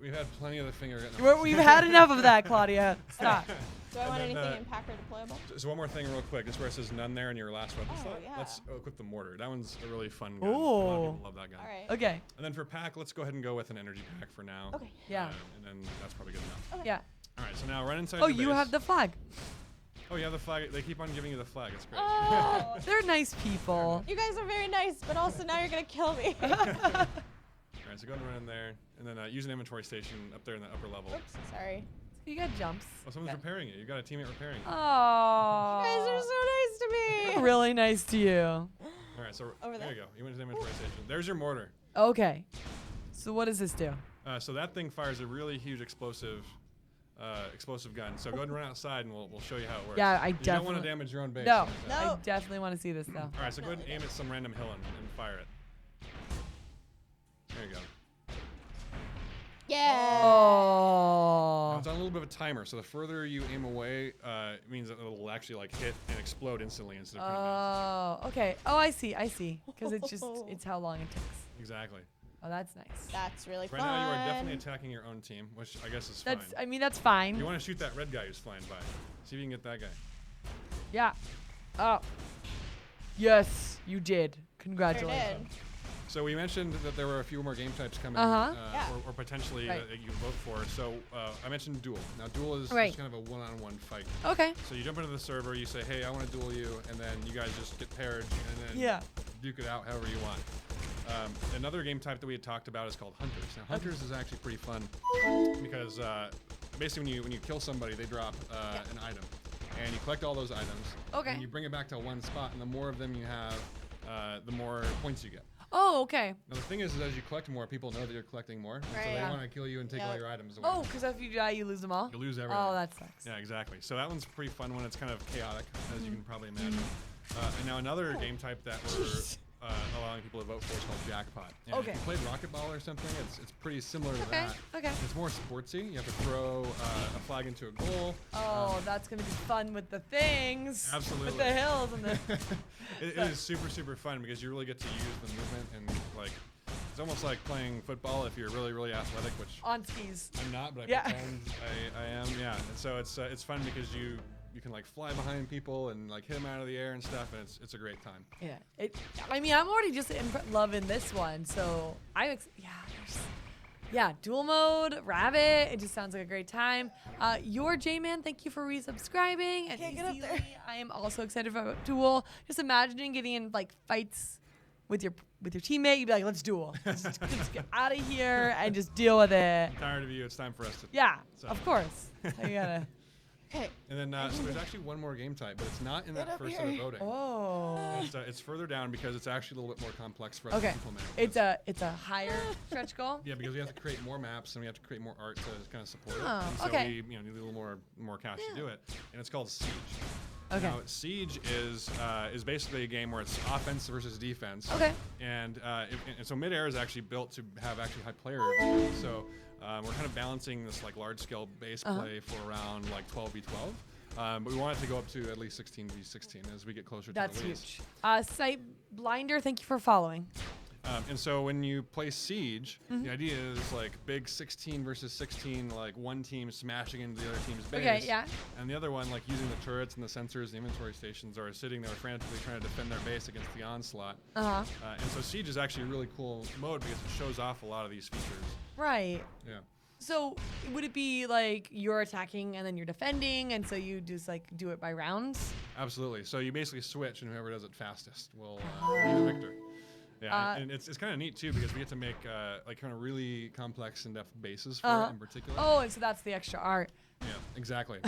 We've had plenty of the finger gun. We've had enough of that, Claudia. Stop. Do I want And then, anything in Packer deployable? So one more thing real quick. It's where it says none there in your last weapon Oh, slot. yeah. Let's equip the mortar. That one's a really fun gun. A lot of people love that gun. All right. Okay. And then for pack, let's go ahead and go with an energy pack for now. Okay. Yeah. And then that's probably good enough. Yeah. All right, so now run inside Oh, your you base. have the flag. Oh, you have the flag. They keep on giving you the flag. It's great. Oh, They're nice people. you guys are very nice, but also now you're gonna kill me. All right, so go ahead and run in there. And then use an inventory station up there in the upper level. Oops, sorry. You got jumps. Oh, someone's repairing it. You got a teammate repairing it. Oh. You guys are so nice to me. Really nice to you. All right, so Over there there. you go. You went to the inventory station. There's your mortar. Okay. So what does this do? So that thing fires a really huge explosive gun. So go ahead and run outside, and we'll show you how it works. Yeah, I you don't want definitely- to damage your own base. No, like that. I definitely want to see this though. All right, so go ahead and aim at some random hill and fire it. There you go. Yeah. Now, Oh. it's on a little bit of a timer, so the further you aim away, it means that it'll actually like hit and explode instantly instead of kind of bounce. Oh, okay. Oh, I see. Because it's how long it takes. Exactly. Oh, that's nice. That's really Right fun. now, you are definitely attacking your own team, which I guess is That's. fine. I mean, that's fine. You want to shoot that red guy who's flying by. See if you can get that guy. Yeah. Oh. Yes, you did. Congratulations. So we mentioned that there were a few more game types coming, Yeah. or potentially Right. that you can vote for. So I mentioned duel. Now duel is Right. just kind of a one-on-one fight. Okay. So you jump into the server, you say, "Hey, I want to duel you," and then you guys just get paired and then Yeah. duke it out however you want. Another game type that we had talked about is called Hunters. Now Hunters is actually pretty fun because basically when you kill somebody, they drop an item, and you collect all those items. Okay. And you bring it back to one spot, and the more of them you have, the more points you get. Oh, okay. Now the thing is as you collect more, people know that you're collecting more, and so Right. they Yeah. want to kill you and take all your items away. Oh, because if you die, you lose them all. You lose everything. Oh, that sucks. Yeah, exactly. So that one's a pretty fun one. It's kind of chaotic, as you can probably Mm-hmm. imagine. And now another game type that we're allowing people to vote for is called Jackpot. And Okay. If you played Racquetball or something, it's pretty similar to Okay, that. okay. It's more sportsy. You have to throw a flag into a goal. Oh, that's gonna be fun with the things. Absolutely. With the hills and the. It is super, super fun because you really get to use the movement and like. It's almost like playing football if you're really, really athletic, which On skis. I'm not, but I Yeah. pretend I am. Yeah, and so it's fun because you can like fly behind people and like hit them out of the air and stuff, and it's a great time. Yeah. I mean, I'm already just loving this one, so yeah, dual mode, rabbit. It just sounds like a great time. Your J-Man, thank you for resubscribing. And Can't get up there. I am also excited for duel. Just imagining getting in like fights with your teammate. You'd be like, let's duel. Let's get out of here and just deal with it. I'm tired of you. It's time for us to. Yeah, So. of course. You gotta. Okay. And then so there's actually one more game type, but it's not in that first set of voting. Oh. It's further down because it's actually a little bit more complex for us to Okay. implement. It's a higher stretch goal. Yeah, because we have to create more maps and we have to create more art to kind of support it. Oh, And so okay. we need a little more cash to do it. And it's called Siege. Okay. Now, Siege is basically a game where it's offense versus defense. Okay. And so Midair is actually built to have actually high player review. So we're kind of balancing this like large scale base play for around like 12v12. But we want it to go up to at least 16v16 as we get closer That's to release. huge. Sight Blinder, thank you for following. And so when you play Siege, the idea is like big 16 versus 16, like one team smashing into the other team's base. Okay, yeah. And the other one, like using the turrets and the sensors, the inventory stations, are sitting there frantically trying to defend their base against the onslaught. And so Siege is actually a really cool mode because it shows off a lot of these features. Right. Yeah. So would it be like you're attacking and then you're defending, and so you just like do it by rounds? Absolutely. So you basically switch, and whoever does it fastest will be the victor. Yeah, and it's kind of neat too because we get to make like kind of really complex in-depth bases for it in particular. Oh, and so that's the extra art. Yeah, exactly.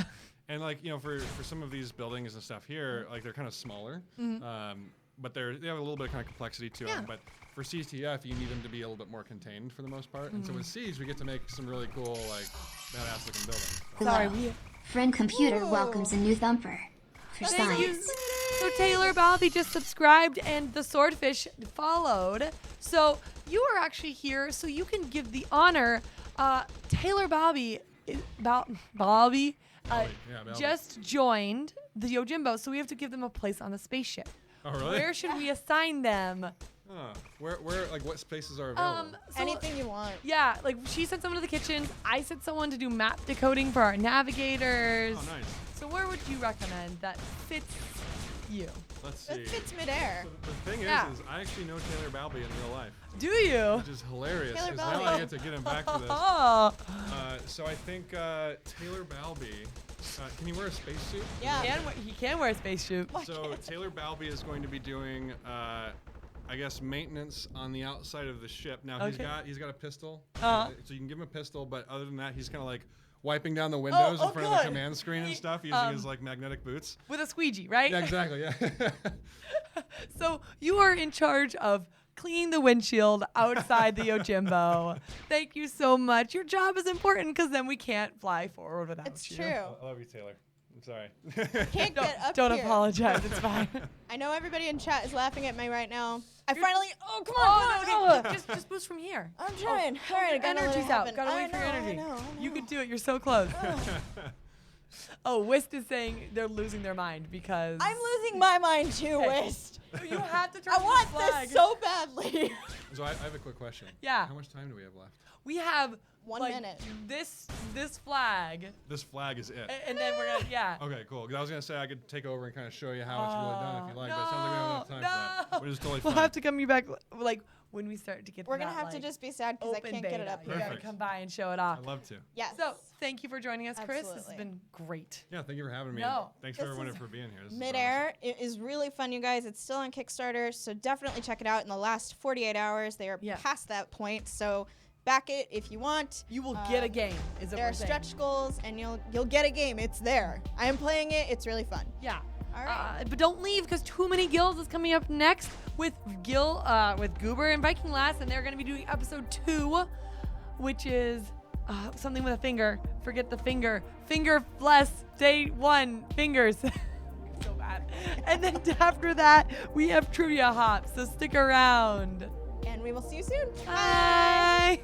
And like for some of these buildings and stuff here, like they're kind of smaller, but they have a little bit of kind of complexity to them. But for CTF, you need them to be a little bit more contained for the most part. And so with Siege, we get to make some really cool like badass looking buildings. Sorry, Friend Computer welcomes a new thumper for Thank you. science. So Taylor Balby just subscribed and the Swordfish followed. So you are actually here so you can give the honor. Taylor Balby, Balby just joined the Yojimbo, so we have to give them a place on the spaceship. Oh, really? Where should we assign them? Where, like, what spaces are available? So anything you want. Yeah, like she sent someone to the kitchen. I sent someone to do map decoding for our navigators. Oh, nice. So where would you recommend that fits you? Let's see. That fits Midair. So the thing is I actually know Taylor Balby in real life. Do you? Which is hilarious Taylor because now Balby. I get to get him back for this. So I think Taylor Balby. Can you wear a spacesuit? Yeah. He can wear a spacesuit. So Taylor Balby is going to be doing, I guess, maintenance on the outside of the ship. Now he's got a pistol, so you can give him a pistol. But other than that, he's kind of like wiping down the windows in front of the command screen and stuff using his like magnetic boots. With a squeegee, right? Yeah, exactly. Yeah. So you are in charge of cleaning the windshield outside the Yojimbo. Thank you so much. Your job is important because then we can't fly forward without It's you. true. I love you, Taylor. I'm sorry. Can't get up Don't here. apologize. It's fine. I know everybody in chat is laughing at me right now. I finally. Oh, come Oh, on. no, just boost from here. I'm trying. All right, I gotta let it Energy's out. happen. Gotta I wait for your know, energy. I know. You can do it. You're so close. Oh, Whist is saying they're losing their mind because I'm losing my mind too, Wist. You have to turn I to want the flag. this so badly. So I have a quick question. Yeah. How much time do we have left? We have 1 like, minute. This flag, This flag is it. and then we're gonna Okay, cool. 'Cause I was gonna say I could take over and kind of show you how it's really done if you like, but it sounds like we don't have enough time for that. Which is totally We'll fine. have to come you back like when we start to get. We're to gonna that, have to like, just be sad because I open can't get it beta. up You here. gotta come by and show it off. I'd love to. Yes. So thank you for joining us, Chris. This has Absolutely. been great. Yeah, thank you for having me. No, and thanks for this everyone is for being here. This is Midair. It is really fun, you guys. It's still on Kickstarter, so definitely check it out. In the last 48 hours, they are past that point. So back it if you want. You will get a game. Is what there we're are saying. stretch goals, and you'll get a game. It's there. I am playing it. It's really fun. Yeah. All right. But don't leave because Too Many Gills is coming up next with with Goober and Viking Lass, and they're going to be doing episode 2, which is something with a finger. Forget the finger. Fingerless day 1. Fingers. So bad. And then after that, we have Trivia Hop. So stick around. And we will see you soon. Bye.